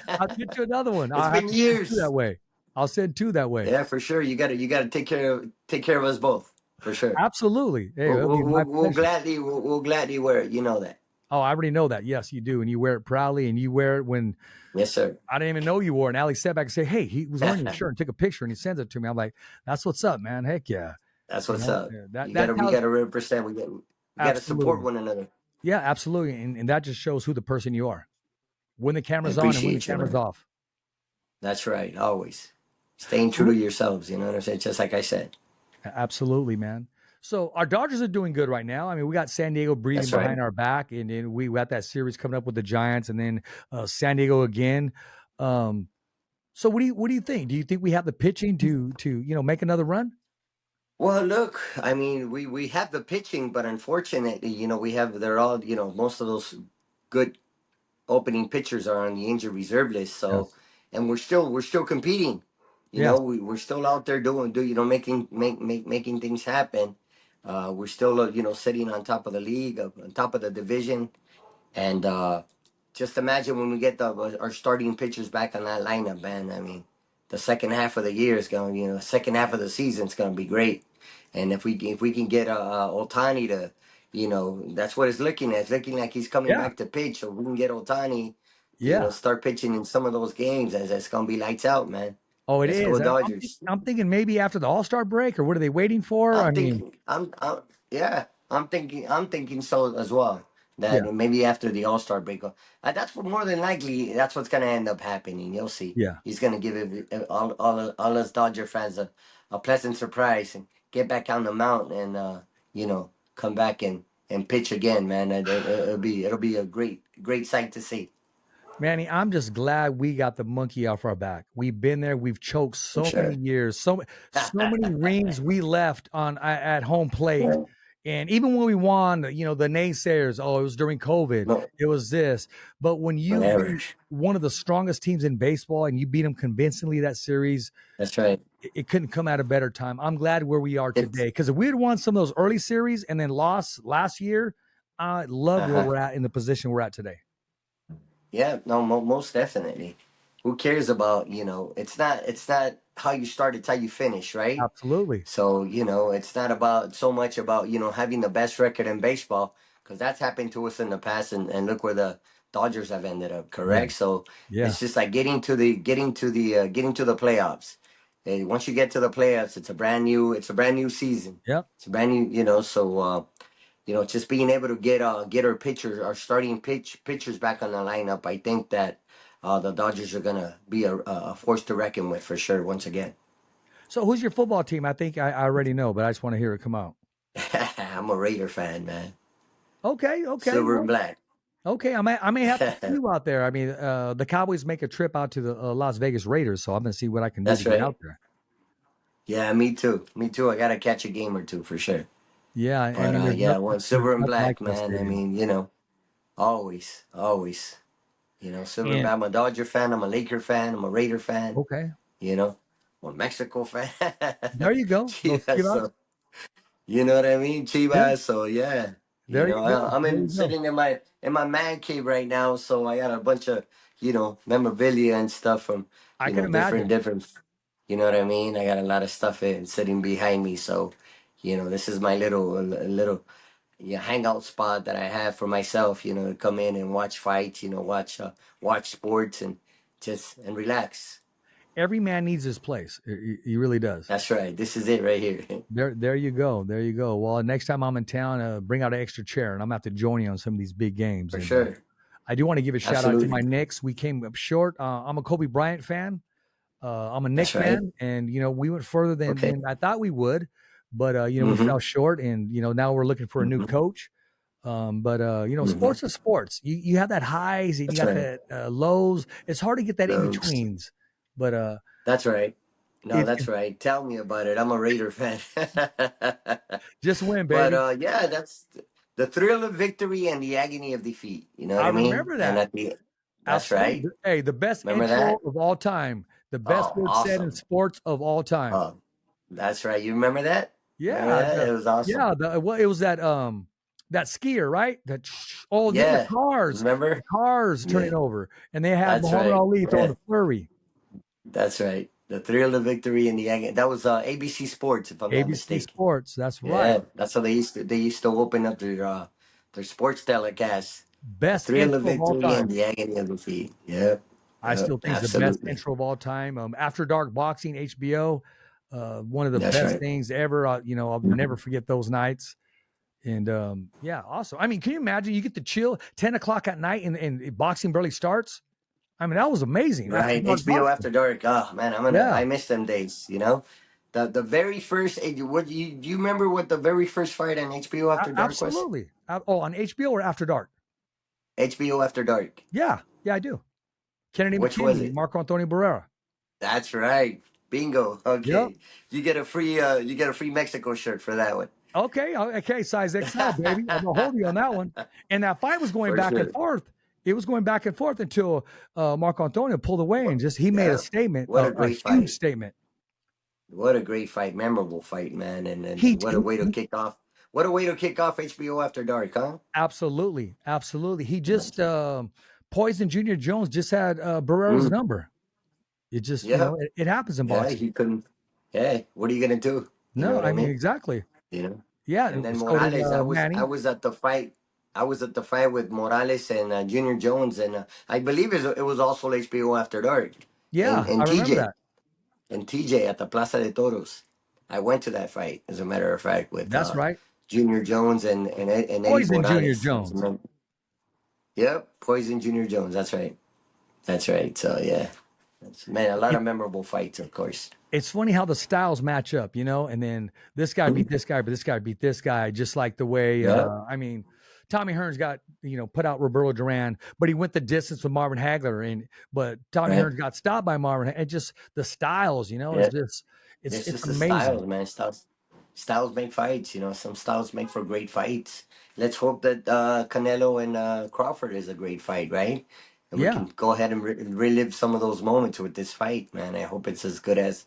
I'll get you another one. It's I'll have been to send two that years. way. I'll send two that way. Yeah, for sure. You gotta take care of us both for sure. Absolutely. Hey, We'll it'll be we'll, we'll, my we'll pleasure. gladly we'll gladly wear it. You know that. Oh, I already know that. Yes, you do, and you wear it proudly, and you wear it when Yes, sir. I didn't even know you wore it. And Ali sat back and say, "Hey, he was wearing your shirt," and took a picture, and he sends it to me. I'm like, "That's what's up, man. Heck yeah." That's You what's know, up. yeah, You that's gotta we how gotta represent. We gotta support absolutely. one another. Yeah, absolutely. And that just shows who the person you are. When the I camera's on and when the appreciate you, camera's man. off. That's right. Always staying So true to yourselves. You know what I'm saying? Just like I said. absolutely, man. So our Dodgers are doing good right now. I mean, we got San Diego breathing That's right. behind our back, and then we got that series coming up with the Giants, and then San Diego again. Um, so what do you think? Do you think we have the pitching to make another run? Well, look, I mean, we have the pitching, but unfortunately, they're all, most of those good opening pitchers are on the injured reserve list. So, Yes. and we're still competing. Yes. We're still out there making things happen. We're still, sitting on top of the league, on top of the division, and just imagine when we get our starting pitchers back on that lineup, man. I mean, the second half of the year is going, second half of the season is going to be great. And if we can get Otani to, that's what it's looking at. It's looking like he's coming Yeah. back to pitch. So we can get Otani to, Yeah. start pitching in some of those games, as it's going to be lights out, man. Oh, it Let's is. go I'm, think- Dodgers. I'm thinking maybe after the All-Star break, or what are they waiting for? I I'm mean, thinking, yeah, I'm thinking so as well. That yeah, maybe after the All Star break, that's what more than likely that's what's gonna end up happening. You'll see. yeah. He's gonna give all us Dodger fans a pleasant surprise and get back on the mound and come back and pitch again, man. It'll be a great sight to see. Manny, I'm just glad we got the monkey off our back. We've been there. We've choked For so many sure. years, so many rings we left on at home plate. And even when we won, the naysayers, oh, it was during COVID, No, it was this. But when you whatever. beat one of the strongest teams in baseball and you beat them convincingly that series, That's right. it couldn't come at a better time. I'm glad where we are It's today because if we had won some of those early series and then lost last year, I love where uh-huh. we're at in the position we're at today. Yeah, no, most definitely. Who cares about, it's not how you start, it's how you finish, right? Absolutely. So, it's not about so much about, having the best record in baseball, because that's happened to us in the past, and look where the Dodgers have ended up, Yeah. correct? So Yeah. it's just like getting to the playoffs. And once you get to the playoffs, it's a brand new season. Yep. It's a brand new, so just being able to get our pitchers, our starting pitchers back on the lineup, I think that the Dodgers are gonna be a force to reckon with for sure once again. So who's your football team? I think I already know, but I just want to hear it come out. I'm a Raider fan, man. Okay, Silver and well, black. okay. I may have to see you out there. I mean, the Cowboys make a trip out to the Las Vegas Raiders, so I'm gonna see what I can do to That's get out right. there. Yeah, me too. Me too. I gotta catch a game or two for sure. Yeah, I But mean, yeah, well, there's silver and nothing like black, that man. I stadium. mean, always, always. Silver and And black. I'm a Dodger fan. I'm a Laker fan. I'm a Raider fan. okay, You know, I'm a Mexico fan. there you go. Those Chivas, Chivas. so you know what I mean, Yeah, Chivas. So yeah, there you go. I'm There in you go. sitting in my man cave right now. So I got a bunch of memorabilia and stuff from I can different imagine. different. You know what I mean? I got a lot of stuff sitting behind me. So this is my little hangout spot that I have for myself. To come in and watch fights. Watch sports and relax. Every man needs his place. He really does. That's right. This is it right here. There you go. There you go. Well, next time I'm in town, bring out an extra chair, and I'm gonna have to join you on some of these big games. For And sure. I do want to give a shout out to my Absolutely. Knicks. We came up short. I'm a Kobe Bryant fan. I'm a Knicks That's right. fan, and we went further Okay. than I thought we would, but we Mm-hmm. fell short, and now we're looking for a new Mm-hmm. coach. But Mm-hmm. sports is sports. You have that highs and you That's got right. that lows. It's hard to get that in Those. betweens, but That's right. No, it that's right. Tell me about it. I'm a Raider fan. just win, But baby. yeah, that's the thrill of victory and the agony of defeat. You know what I I mean? remember And that. that's Absolutely. right. Hey, the best Remember intro that? of all time. The best Oh, word said in awesome. sports of all time. Oh, that's right. You remember that? Remember Yeah, that? It was awesome. it was that skier, right? Then Yeah. the Remember? cars Yeah. turning over, and they had That's Muhammad right. Ali throwing Yeah. the flurry. That's right. The thrill of victory and the agony. That was ABC Sports, if I'm not ABC mistaken. Sports, that's right. Yeah, that's how they used to open up their sports telecast. The Best thrill of intro of all victory and time. the agony of defeat. Yep. I Yep. still think it's the best Absolutely. intro of all time. After Dark Boxing, HBO, one of the That's best right. things ever. I'll never forget those nights. And yeah, awesome. I mean, can you imagine? You get the chill 10 o'clock at night and boxing barely starts. I mean, that was amazing. After Right. Dark HBO Boxing. After Dark. Oh man, Yeah, I miss them days. The very first what do you remember what the very first fight on HBO After Dark was? absolutely. On HBO or After Dark? HBO After Dark. Yeah, I do. Kennedy Which was McKinney, it? Marco Antonio Barrera. That's right. Bingo. Yep. Okay. You get a free Mexico shirt for that one. Okay, size XL, baby. I'm gonna hold you on that one. And that fight was going For back and sure. forth. It was going back and forth until Marco Antonio pulled away and he made a Yeah. statement, What a a great huge fight. statement. What a great fight. Memorable fight, man. And He, what a he, way to he kick off. What a way to kick off HBO After Dark, huh? absolutely. He just That's it. Poison Junior Jones just had Barrera's Mm. number. It just, Yeah. it happens in Yeah. boxing. He couldn't. Hey, what are you gonna do? You know No, what I I mean mean? exactly. You know. Yeah. And then So did Morales, I Manny. was at the fight. I was at the fight with Morales and Junior Jones, and I believe it was also HBO After Dark, and Yeah, I and remember TJ that. and TJ at the Plaza de Toros. I went to that fight, as a matter of fact, with That's right. Junior Jones and Eddie Poison Junior Morales. Jones. Yep, Poison Junior Jones. That's right. That's right. So yeah, man, a lot of memorable fights, of course. It's funny how the styles match up, and then this guy beat this guy, but this guy beat this guy, just like the way, Yep. I mean, Tommy Hearns got, put out Roberto Duran, but he went the distance with Marvin Hagler, but Tommy Right. Hearns got stopped by Marvin, and just the styles, Yeah. it's just, This it's is the amazing. styles, man. Styles make fights. Some styles make for great fights. Let's hope that Canelo and Crawford is a great fight, right? And we Yeah. can go ahead and relive some of those moments with this fight, man. I hope it's as good as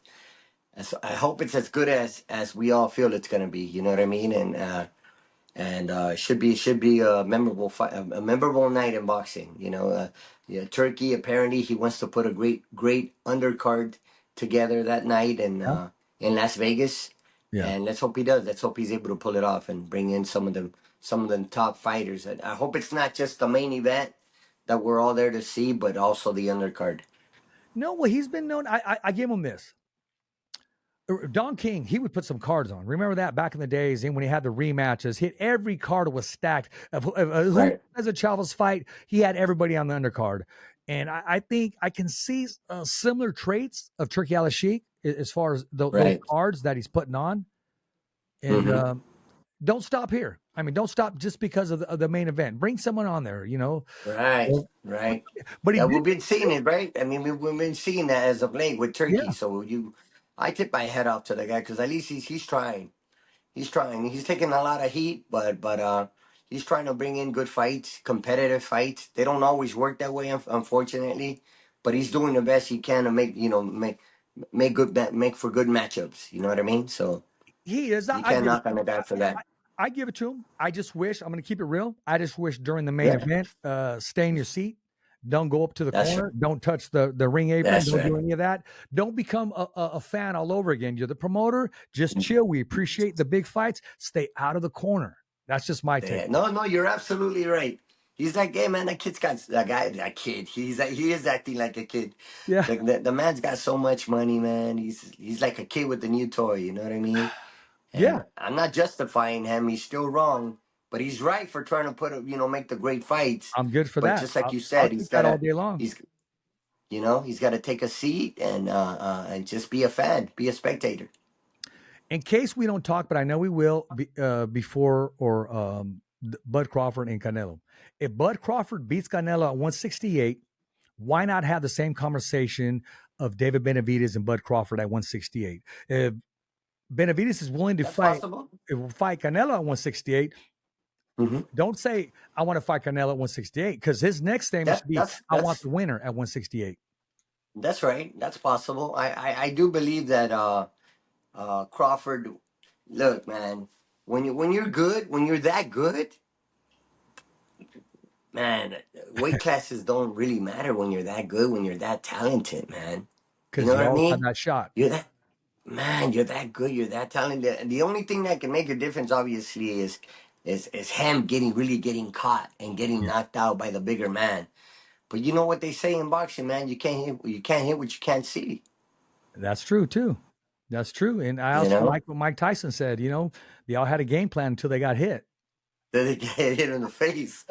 we all feel it's gonna be. You know what I mean? And should be a memorable fight, a memorable night in boxing. Yeah, Turkey apparently he wants to put a great undercard together that night in Las Vegas, Yeah. and let's hope he does. Let's hope he's able to pull it off and bring in some of them top fighters. And I hope it's not just the main event that we're all there to see, but also the undercard. No, well, he's been known. I give him this. Don King, he would put some cards on. Remember that back in the days, and when he had the rematches, hit every card was stacked. Who Right. as a Chavez fight, he had everybody on the undercard. And I think I can see similar traits of Turkey Al Sheikh as far as those Right. cards that he's putting on. And don't stop here. I mean, don't stop just because of the main event. Bring someone on there, you know. Right. But, Right. but he Yeah, did. we've been seeing it, right? I mean, we've been seeing that as of late with Turkey. Yeah, So I tip my head off to the guy because at least he's trying. He's trying. He's taking a lot of heat, but he's trying to bring in good fights, competitive fights. They don't always work that way, unfortunately. But he's doing the best he can to make for good matchups. You know what I mean? So he is. you I can't give it knock to on him. the guy for that. I give it to him. I just wish, I'm going to keep it real. I just wish during the main Yeah, event, stay in your seat. Don't go up to the that's right. corner. Don't touch the ring apron. That's Don't do right. any of that. Don't become a fan all over again. You're the promoter. Just chill. We appreciate the big fights. Stay out of the corner. That's just my take. No, you're absolutely right. He's like, hey man, that kid. He is acting like a kid. Yeah. The man's got so much money, man. He's like a kid with a new toy. You know what I mean? Yeah. And I'm not justifying him. He's still wrong, but he's right for trying to make the great fights. I'm good for But that. just like you I'll said, take that all day long. he's got to take a seat and just be a fan, be a spectator. In case we don't talk, but I know we will before or Bud Crawford and Canelo. If Bud Crawford beats Canelo at 168, why not have the same conversation of David Benavidez and Bud Crawford at 168? If Benavidez is willing to That's fight possible. Canelo at 168, don't say I want to fight Canelo at 168 because his next statement should be I want the winner at 168. That's right. That's possible. I do believe that Crawford. Look, man, when you're good, when you're that good, man, weight classes don't really matter when you're that good, when you're that talented, man. You Because know you what I always have mean? that shot. You're that good, you're that talented. And the only thing that can make a difference, obviously, is him really getting caught and getting Yeah. knocked out by the bigger man. But you know what they say in boxing, man? You can't hit what you can't see. That's true too. That's true. And I You also know? like what Mike Tyson said, they all had a game plan until they got hit. Then they get hit in the face.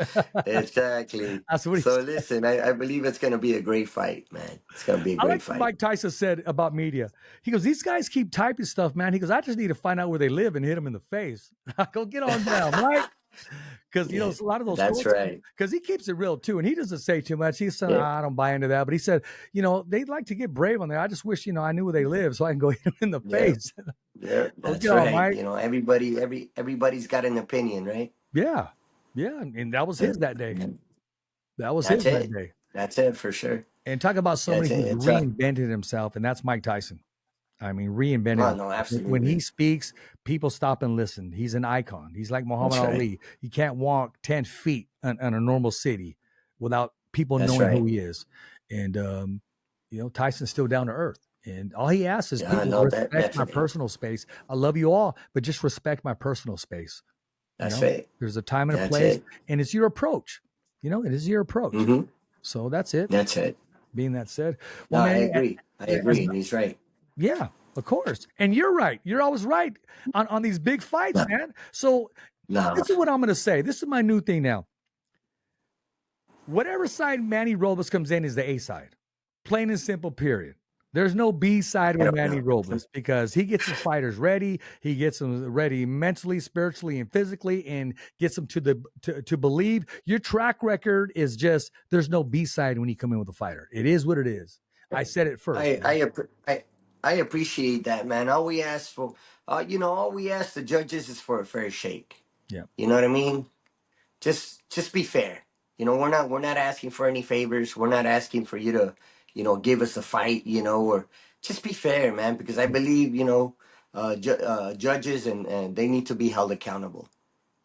Exactly. That's what he So said. listen, I believe it's gonna be a great fight, man. It's gonna be a I great like what fight. Mike Tyson said about media. He goes, these guys keep typing stuff, man. He goes, I just need to find out where they live and hit them in the face. I go, get on down, right? Because, Yeah, a lot of those that's sports, right. because he keeps it real too. And he doesn't say too much. He's saying, Yeah. I don't buy into that. But he said, they'd like to get brave on there. I just wish, I knew where they live so I can go hit them in the Yeah. face. Yeah, So that's get on, right. Mike. Everybody's got an opinion, right? Yeah. Yeah. And that was his that day. Yeah. That was That's his that it. day. That's it for sure. And talk about somebody That's it. who's It's reinvented himself, and that's Mike Tyson. I mean, reinvented no, himself. When he absolutely. speaks, people stop and listen. He's an icon. He's like Muhammad That's right. Ali. He can't walk 10 feet in a normal city without people That's knowing right. who he is. And, Tyson's still down to earth. And all he asks is Yeah, people no, respect my definitely. personal space. I love you all, but just respect my personal space. That's it. There's a time and a That's place, it. and it's your approach. It is your approach. Mm-hmm. So that's it. That's it. Being that said, No, well, I man, agree. I agree. And he's right. yeah, of course. And you're right. You're always right on these big fights, No, man. So no. this is what I'm going to say. This is my new thing now. Whatever side Manny Robles comes in is the A side. Plain and simple, period. There's no B side with Manny Robles because he gets his fighters ready. He gets them ready mentally, spiritually, and physically, and gets them to believe. Your track record is just there's no B side when you come in with a fighter. It is what it is. I said it first. I appreciate that, man. All we ask the judges is for a fair shake. Yeah. You know what I mean? Just be fair. We're not asking for any favors. We're not asking for you to, give us a fight, or just be fair, man, because I believe, judges and they need to be held accountable.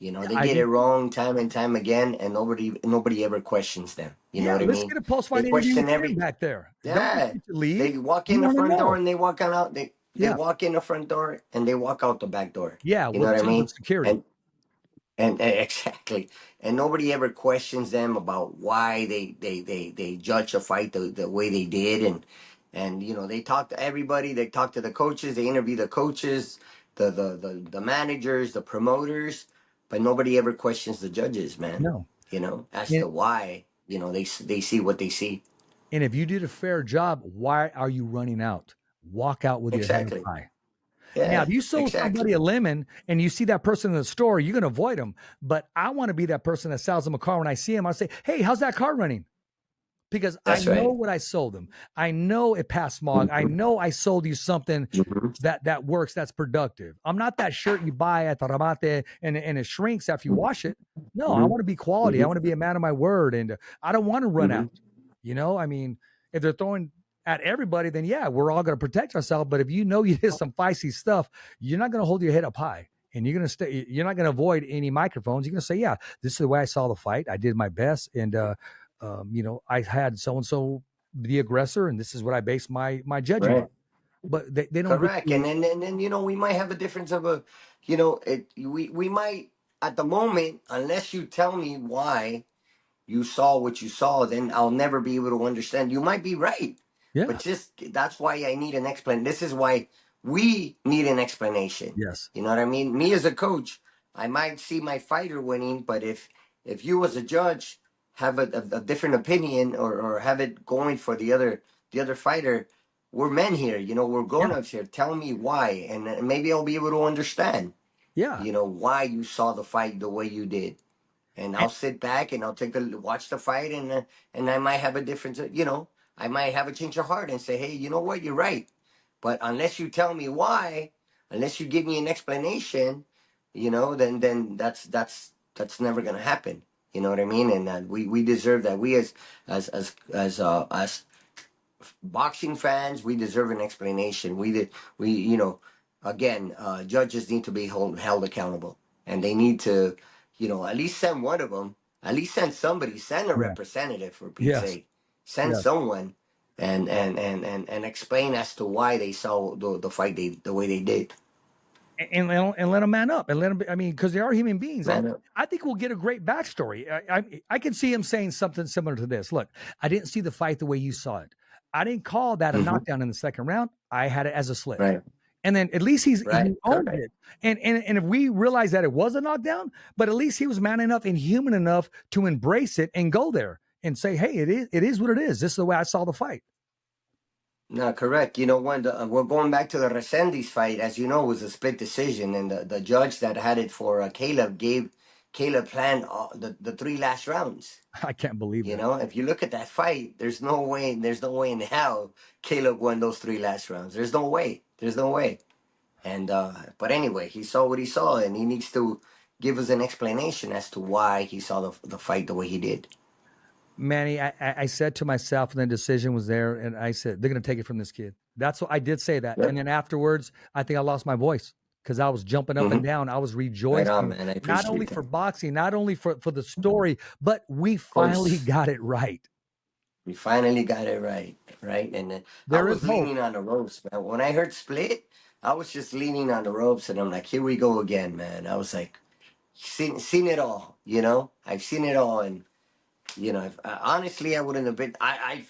They I get do. it wrong time and time again, and nobody ever questions them. You know what I Let's mean? get a post-fight They interview question with him every back there. yeah. Don't get to leave. They walk We in the want to front door know. and they walk out. They Yeah. walk in the front door and they walk out the back door. Yeah, You know with what I mean? security. And exactly. And nobody ever questions them about why they judge a fight the way they did and they talk to everybody. They talk to the coaches. They interview the coaches, the managers, the promoters, but nobody ever questions the judges, man. No. As And, to why they see what they see. and if you did a fair job, why are you running out? Walk out with your head up Exactly. high. Now, Yeah. if you sold somebody Exactly. a lemon and you see that person in the store, you're going to avoid them. But I want to be that person that sells them a car. When I see him, I say, hey, how's that car running? Because I That's know right. what I sold them. I know it passed smog. I Mm-hmm. know I sold you something Mm-hmm. that works, that's productive. I'm not that shirt you buy at the Ramate and it shrinks after you wash it. No, I Mm-hmm. want to be quality. I want to be a man of my word, and I don't want to run Mm-hmm. out. I mean, if they're throwing at everybody, then yeah, we're all going to protect ourselves. But if you know you did some feisty stuff, you're not going to hold your head up high, and you're going to stay. You're not going to avoid any microphones. You're going to say, yeah, this is the way I saw the fight. I did my best, and I had so and so the aggressor, and this is what I based my judging on. Right. But they don't get Correct. And to. then we might have a difference of we might at the moment, unless you tell me why you saw what you saw, then I'll never be able to understand. You might be right, but Yeah. just that's why I need an explanation. This is why we need an explanation. Yes. You know what I mean? Me as a coach, I might see my fighter winning, but if you as a judge have a different opinion, or have it going for the other fighter, we're men here. We're Yeah. grown ups here. Tell me why, and maybe I'll be able to understand. Yeah. Why you saw the fight the way you did, and And, I'll sit back and I'll watch the fight, and I might have a difference. I might have a change of heart and say, hey, you know what, you're right. But unless you tell me why, unless you give me an explanation, then that's never gonna happen. You know what I mean? And we deserve that. We as boxing fans, we deserve an explanation. Again, judges need to be held accountable, and they need to, at least send one of them, at least send somebody, send a yeah. representative, for Pete's Yes. sake, send Yes. someone, and explain as to why they saw the fight the way they did. And let them man up and let them. I mean, because they are human beings. Man up. I think we'll get a great backstory. I can see him saying something similar to this. Look, I didn't see the fight the way you saw it. I didn't call that a Mm-hmm. knockdown in the second round. I had it as a slip. Right. And then at least he Right. owned Correct. it. And if we realize that it was a knockdown, but at least he was man enough and human enough to embrace it and go there and say, hey, it is what it is. This is the way I saw the fight. No, correct. When we're going back to the Resendiz fight, as you know, it was a split decision, and the judge that had it for Caleb gave Caleb planned the three last rounds. I can't believe that. If you look at that fight, there's no way in hell Caleb won those three last rounds. There's no way. There's no way. And but anyway, he saw what he saw, and he needs to give us an explanation as to why he saw the fight the way he did. Manny, I said to myself, and the decision was there, and I said, they're going to take it from this kid. That's what I did say that. Yep. And then afterwards, I think I lost my voice because I was jumping up and down. I was rejoicing, Right on, man. I appreciate not only that. for boxing, not only for the story, but we finally got it right. We finally got it right, and I There is was hope. leaning on the ropes, man. When I heard split, I was just leaning on the ropes, and I'm like, here we go again, man. I was like, seen it all, I've seen it all, and honestly, I wouldn't have been. I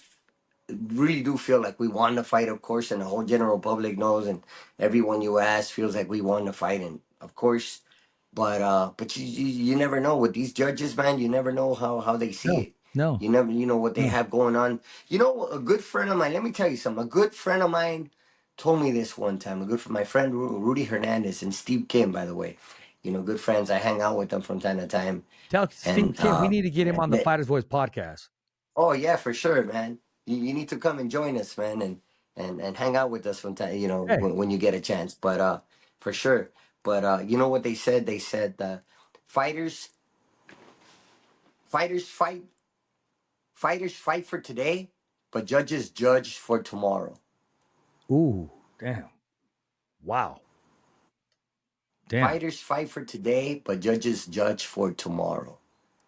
really do feel like we won the fight, of course, and the whole general public knows, and everyone you ask feels like we won the fight, and of course, but you never know with these judges, man. You never know how they see No, it. no, You never know what they no. have going on. A good friend of mine. Let me tell you something. A good friend of mine told me this one time. My friend Rudy Hernandez and Steve Kim, by the way. Good friends. I hang out with them from time to time. Tell Steve And Kim we need to get him on the Fighters Voice podcast. oh yeah, for sure, man. You need to come and join us, man, and hang out with us from time. Hey, When you get a chance. But for sure. But you know what they said? They said fighters fighters fight fighters fight for today, but judges judge for tomorrow. ooh, damn, wow, damn. Fighters fight for today, but judges judge for tomorrow.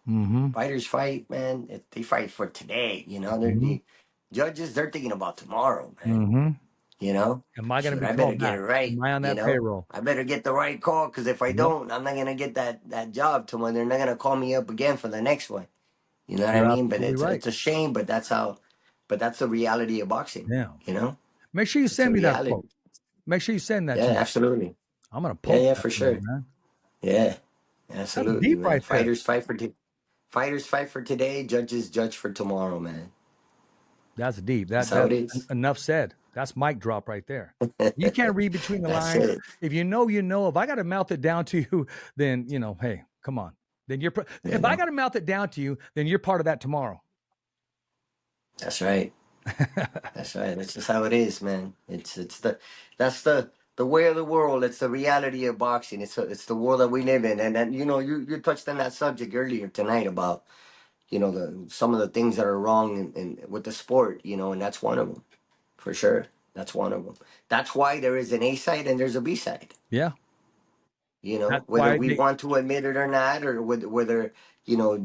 Mm-hmm. Fighters fight, man. They fight for today. Mm-hmm. The judges, they're thinking about tomorrow, man. Mm-hmm. You know, Am I going to shoot, be I better called get it back? right. Am I on that payroll? I better get the right call, because if I Yep. don't, I'm not gonna get that job tomorrow. They're not gonna call me up again for the next one. You know what I You're mean? But absolutely right. it's a shame, but that's how but that's the reality of boxing. Yeah. You know, Make sure you it's a send me that reality. quote. Make sure you send that Yeah, to me. absolutely. I'm gonna Yeah, post yeah, that for for you, sure. man. Yeah, That's absolutely, deep man. right there. Fighters fight for today. Judges judge for tomorrow, man. That's deep. That's That how it that's is. enough said. That's mic drop right there. You can't read between the That's lines. it. If you know, you know. If I got to mouth it down to you, then hey, come on. Then you're. Yeah, If I got to mouth it down to you, then you're part of that tomorrow. that's right. That's right. That's just how it is, man. That's the way of the world. It's the reality of boxing. It's the world that we live in. And then you touched on that subject earlier tonight about some of the things that are wrong in with the sport. And that's one of them, for sure. That's one of them. That's why there is an A side and there's a B side. Yeah. That's Whether why we want to admit it or not, or whether you know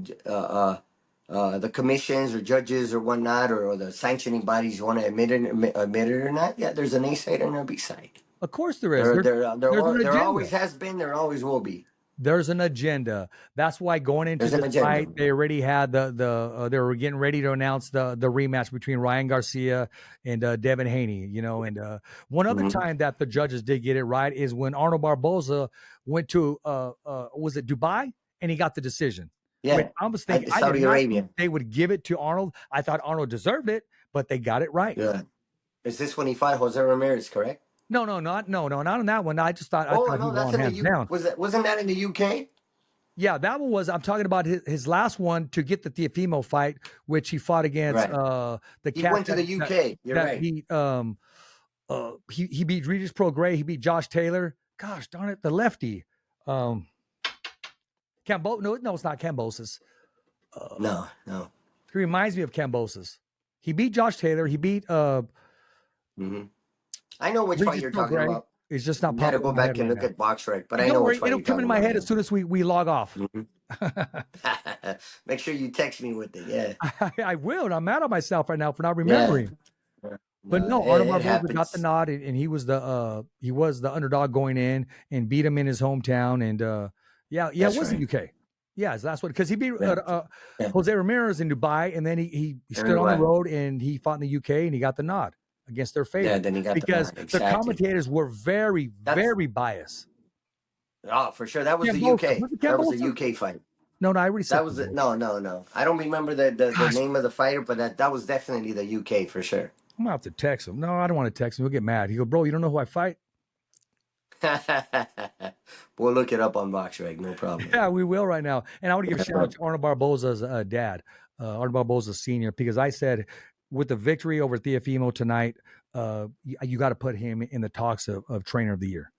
the commissions or judges or whatnot, or the sanctioning bodies want to admit it or not. Yeah, there's an A side and a B side. Of course there is. There's an There agenda. always has been. There always will be. There's an agenda. That's why going into There's an this agenda. fight, they already had they were getting ready to announce the rematch between Ryan Garcia and Devin Haney. And one other Mhm. time that the judges did get it right is when Arnold Barboza went to was it Dubai, and he got the decision. Yeah, Which I was thinking, I did Saudi not Arabia. think they would give it to Arnold. I thought Arnold deserved it, but they got it right. Yeah, is this when he fought Jose Ramirez? Correct. No, not on that one. I just thought Oh he no, that's won in the hands down. Wasn't that in the UK? Yeah, that one was. I'm talking about his last one to get the Teofimo fight, which he fought against Right. the He cat went to the UK. You're that right. beat he beat Regis Prograis. He beat Josh Taylor. Gosh darn it, the lefty. No, it's not Cambosis. No. He reminds me of Cambosis. He beat Josh Taylor. He beat Mm-hmm. I know which fight Regis you're talking Prograis. about. It's just not You got to popping go in my head back and right look now. at BoxRec, but Hey, I don't know worry, which fight it'll you're come talking into my about. head as soon as we log off. Mm-hmm. Make sure you text me with it. Yeah. I will. I'm mad at myself right now for not remembering. Yeah. But No, no, Arnold it Barboza got the happens. nod, and he was the underdog going in and beat him in his hometown. And it That's was the right. UK. Yeah, that's what, because he beat Yeah. Jose Ramirez in Dubai, and then he stood on the road and he fought in the UK and he got the nod against their Yeah, favorite, then he got the because nod. the Exactly. commentators were very, That's very biased. for sure. That was the Cambosa. UK. Was it That was the Cambosa? UK fight. No, I already said That was it. Cambosa. No. I don't remember the Gosh, name of the fighter, but that was definitely the UK for sure. I'm gonna have to text him. No, I don't want to text him. He'll get mad. He go, bro, you don't know who I fight? We'll look it up on BoxRec. No problem. Yeah, we will right now. And I want to give a shout out to Arnold Barboza's dad, Arnold Barboza Sr., because I said with the victory over Teofimo tonight, you got to put him in the talks of trainer of the year.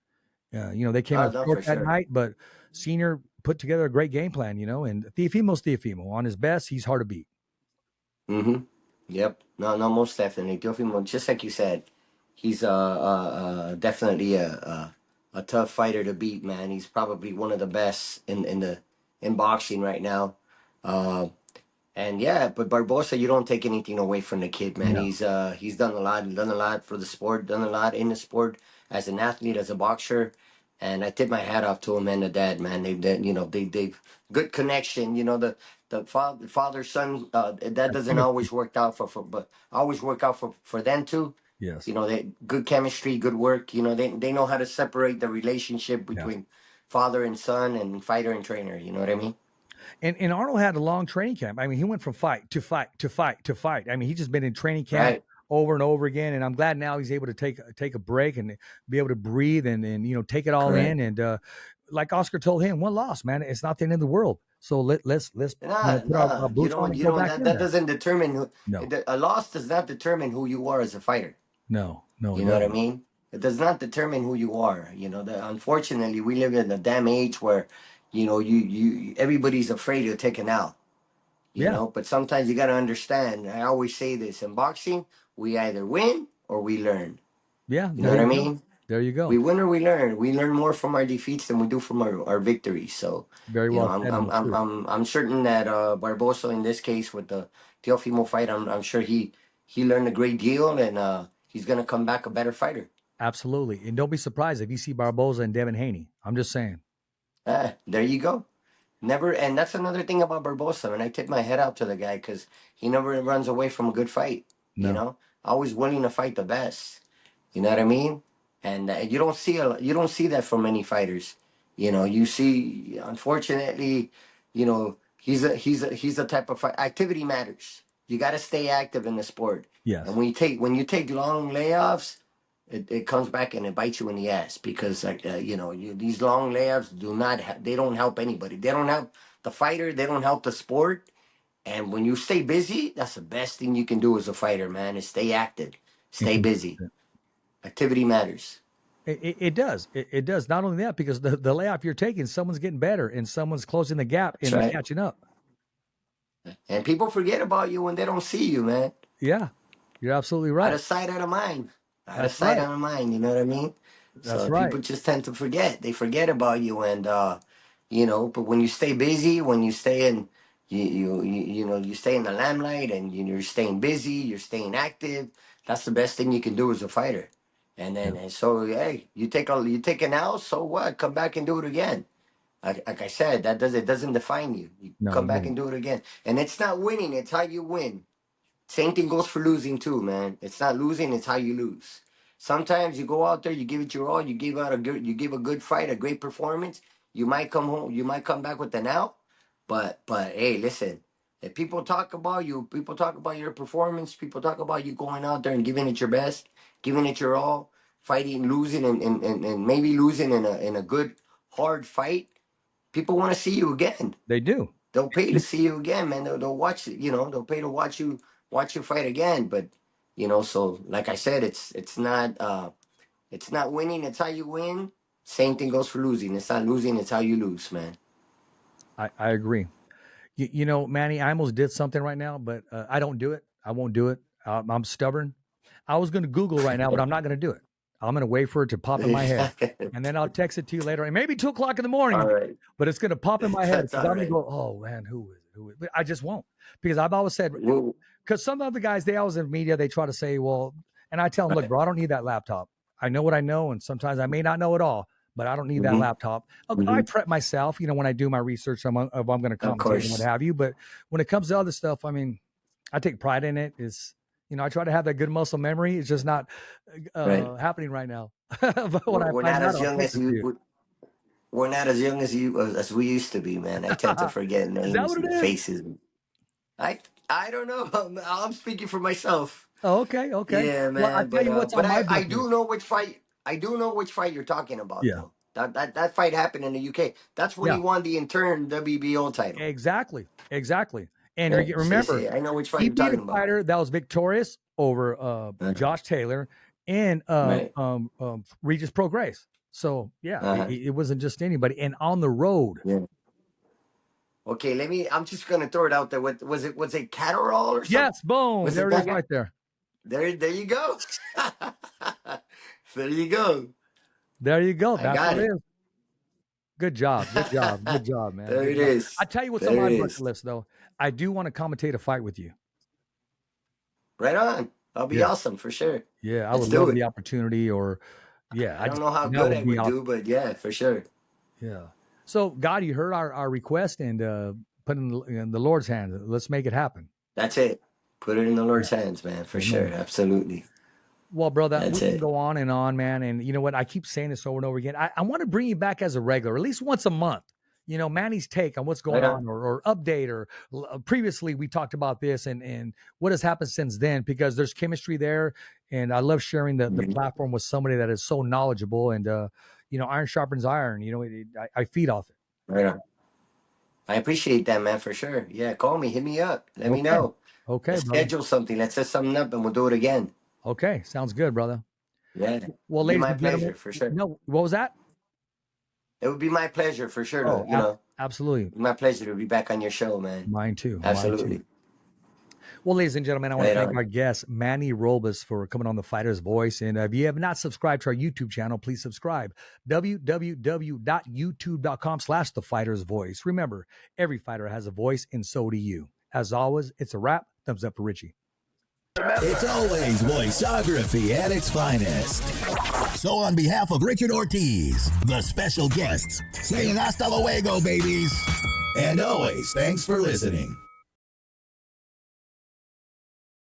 They came up No, short for that sure. night, but Senior put together a great game plan, and Teofimo's Teofimo. On his best, he's hard to beat. Mm-hmm. Yep. No, most definitely. Teofimo, just like you said, he's definitely a tough fighter to beat, man. He's probably one of the best in boxing right now. And yeah, but Barbosa, you don't take anything away from the kid, man. No. He's done a lot for the sport, done a lot in the sport as an athlete, as a boxer. And I tip my hat off to him and the dad, man. They've good connection. The father son that doesn't always work out but always work out for them too. Yes. They good chemistry, good work. They know how to separate the relationship between father and son and fighter and trainer. You know what I mean? And Arnold had a long training camp. I mean, he went from fight to fight to fight to fight. I mean, he's just been in training camp over and over again. And I'm glad now he's able to take a break and be able to breathe and take it all in. And like Oscar told him, one loss, man, it's not the end of the world. So let's put our boots on and go back in that there. doesn't determine No. A loss does not determine who you are as a fighter. No, you know what I mean? It does not determine who you are. Unfortunately, we live in a damn age where, you everybody's afraid to take an L. But sometimes you got to understand. I always say this in boxing: we either win or we learn. Yeah, you know what I mean? There you go. We win or we learn. We learn more from our defeats than we do from our victories. So very well. I'm certain that Barbosa in this case with the Teofimo fight, I'm sure he learned a great deal and he's gonna come back a better fighter. Absolutely, and don't be surprised if you see Barboza and Devin Haney. I'm just saying. There you go. And that's another thing about Barbosa. And I tip my head out to the guy because he never runs away from a good fight. You No. know, always willing to fight the best. You know what I mean? And you don't see you don't see that from many fighters. You know, you see, unfortunately, you know, he's the type of fight. Activity matters. You got to stay active in the sport. And Yes. when you take long layoffs, it comes back and it bites you in the ass because like you know these long layoffs they don't help anybody. They don't help the fighter. They don't help the sport. And when you stay busy, that's the best thing you can do as a fighter, man. Is stay active, And stay busy. Activity matters. it does. It does. Not only that, because the layoff you're taking, someone's getting better and someo's closing the gap That's and they're right. catching up. And people forget about you when they don't see you, man. Yeah, you're absolutely Out right. of sight, out of mind. Out of That's sight, right. out of mind. You know what I mean? That's So right. people just tend to forget. They forget about you, and you know. But when you stay busy, when you stay in, you know, you stay in the limelight, and you're staying busy, you're staying active. That's the best thing you can do as a fighter. And Yeah. then, and so, hey, you take an L, so what? Come back and do it again. Like I said, it doesn't define you. You No, come it back won't. and do it again. And it's not winning; it's how you win. Same thing goes for losing too, man. It's not losing; it's how you lose. Sometimes you go out there, you give it your all, you give a good fight, a great performance. You might come home, you might come back with an L, but hey, listen. If people talk about you, people talk about your performance, people talk about you going out there and giving it your best, giving it your all, fighting, losing, and maybe losing in a good hard fight. People want to see you again. They do. They'll pay to see you again, man. They'll watch it. You know, they'll pay to watch you fight again. But you know, so like I said, it's not winning. It's how you win. Same thing goes for losing. It's not losing. It's how you lose, man. I agree. You know, Manny, I almost did something right now, but I don't do it. I won't do it. I'm stubborn. I was going to Google right now, but I'm not going to do it. I'm going to wait for it to pop in my head, and then I'll text it to you later, and maybe 2 o'clock in the morning. All right, But it's going to pop in my head that's because all I'm going to right. go, oh man, who is it? Who is it? But I just won't, because I've always said, Well, because some of the guys, they always in media, they try to say, well, and I tell them, look, bro, I don't need that laptop. I know what I know, and sometimes I may not know it all, but I don't need that mm-hmm, laptop. I mm-hmm. prep myself, you know, when I do my research, if I'm going to Of commentate and what course, have you. But when it comes to other stuff, I mean, I take pride in it. Is, you know, I try to have that good muscle memory. It's just not right. happening right now. But when I We're find not out, as I'll young text as it to you. you. We're not as young as you as we used to be, man. I tend to forget Is that names what it and is? faces. I don't know. I'm speaking for myself. Oh, okay, okay. Yeah, Well, I man. tell you what's But on my I bucket do list. know which fight. I do know which fight you're talking about, Yeah, though. That fight happened in the UK. That's when yeah, he won the intern WBO title. exactly, exactly. And Yeah, remember, see, I know which fight he you're beat a talking about. fighter that was victorious over Josh Taylor and Right. Regis Prograis. So yeah, Uh-huh. it wasn't just anybody. And on the road, Yeah. Okay, let me. I'm just gonna throw it out there. What was it? Was it Catterall or something? yes, boom, Was there it it that is, guy? right there. There you go. There you go. There you go. I That's got what it it. is. Good job, good job, good job, man. There Good it job. I is. tell you what's on There my it bucket is. list, though. I do want to commentate a fight with you. Right on. That'll be Yeah, awesome for sure. yeah, I Let's would do love it. the opportunity. Or yeah, I I don't just know how that good would I be would awesome. do, but yeah, for sure. Yeah. So God, you heard our request, and put in the Lord's hands. Let's make it happen. That's it. Put it in the Lord's Yeah. hands, man, for sure. Amen. Absolutely. Well, brother, we That's can it. go on and on, man. And you know what? I keep saying this over and over again. I want to bring you back as a regular, at least once a month. You know, Manny's take on what's going Right on. on, or update, or previously we talked about this, and what has happened since then, because there's chemistry there. And I love sharing the Mhm. platform with somebody that is so knowledgeable, and, you know, iron sharpens iron. You know, I feed off it. Right on. I appreciate that, man, for sure. Yeah, call me, hit me up, let me Okay. know. Okay, Let's brother. schedule something. Let's set something up, and we'll do it again. Okay. Sounds good, brother. Yeah, Well, it'd be ladies my and gentlemen, pleasure for sure. no, what was that? It would be my pleasure for sure Oh, to, you know, absolutely. my pleasure to be back on your show, man. Mine too. Mine too. Absolutely. Well, ladies and gentlemen, I want to Right thank on. our guest, Manny Robles, for coming on the Fighter's Voice. And if you have not subscribed to our YouTube channel, please subscribe. www.youtube.com/the Fighter's Voice. Remember, every fighter has a voice, and so do you. As always, it's a wrap. Thumbs up for Richie. It's always voiceography at its finest. So on behalf of Richard Ortiz, the special guests, saying hasta luego, babies. And always, thanks for listening.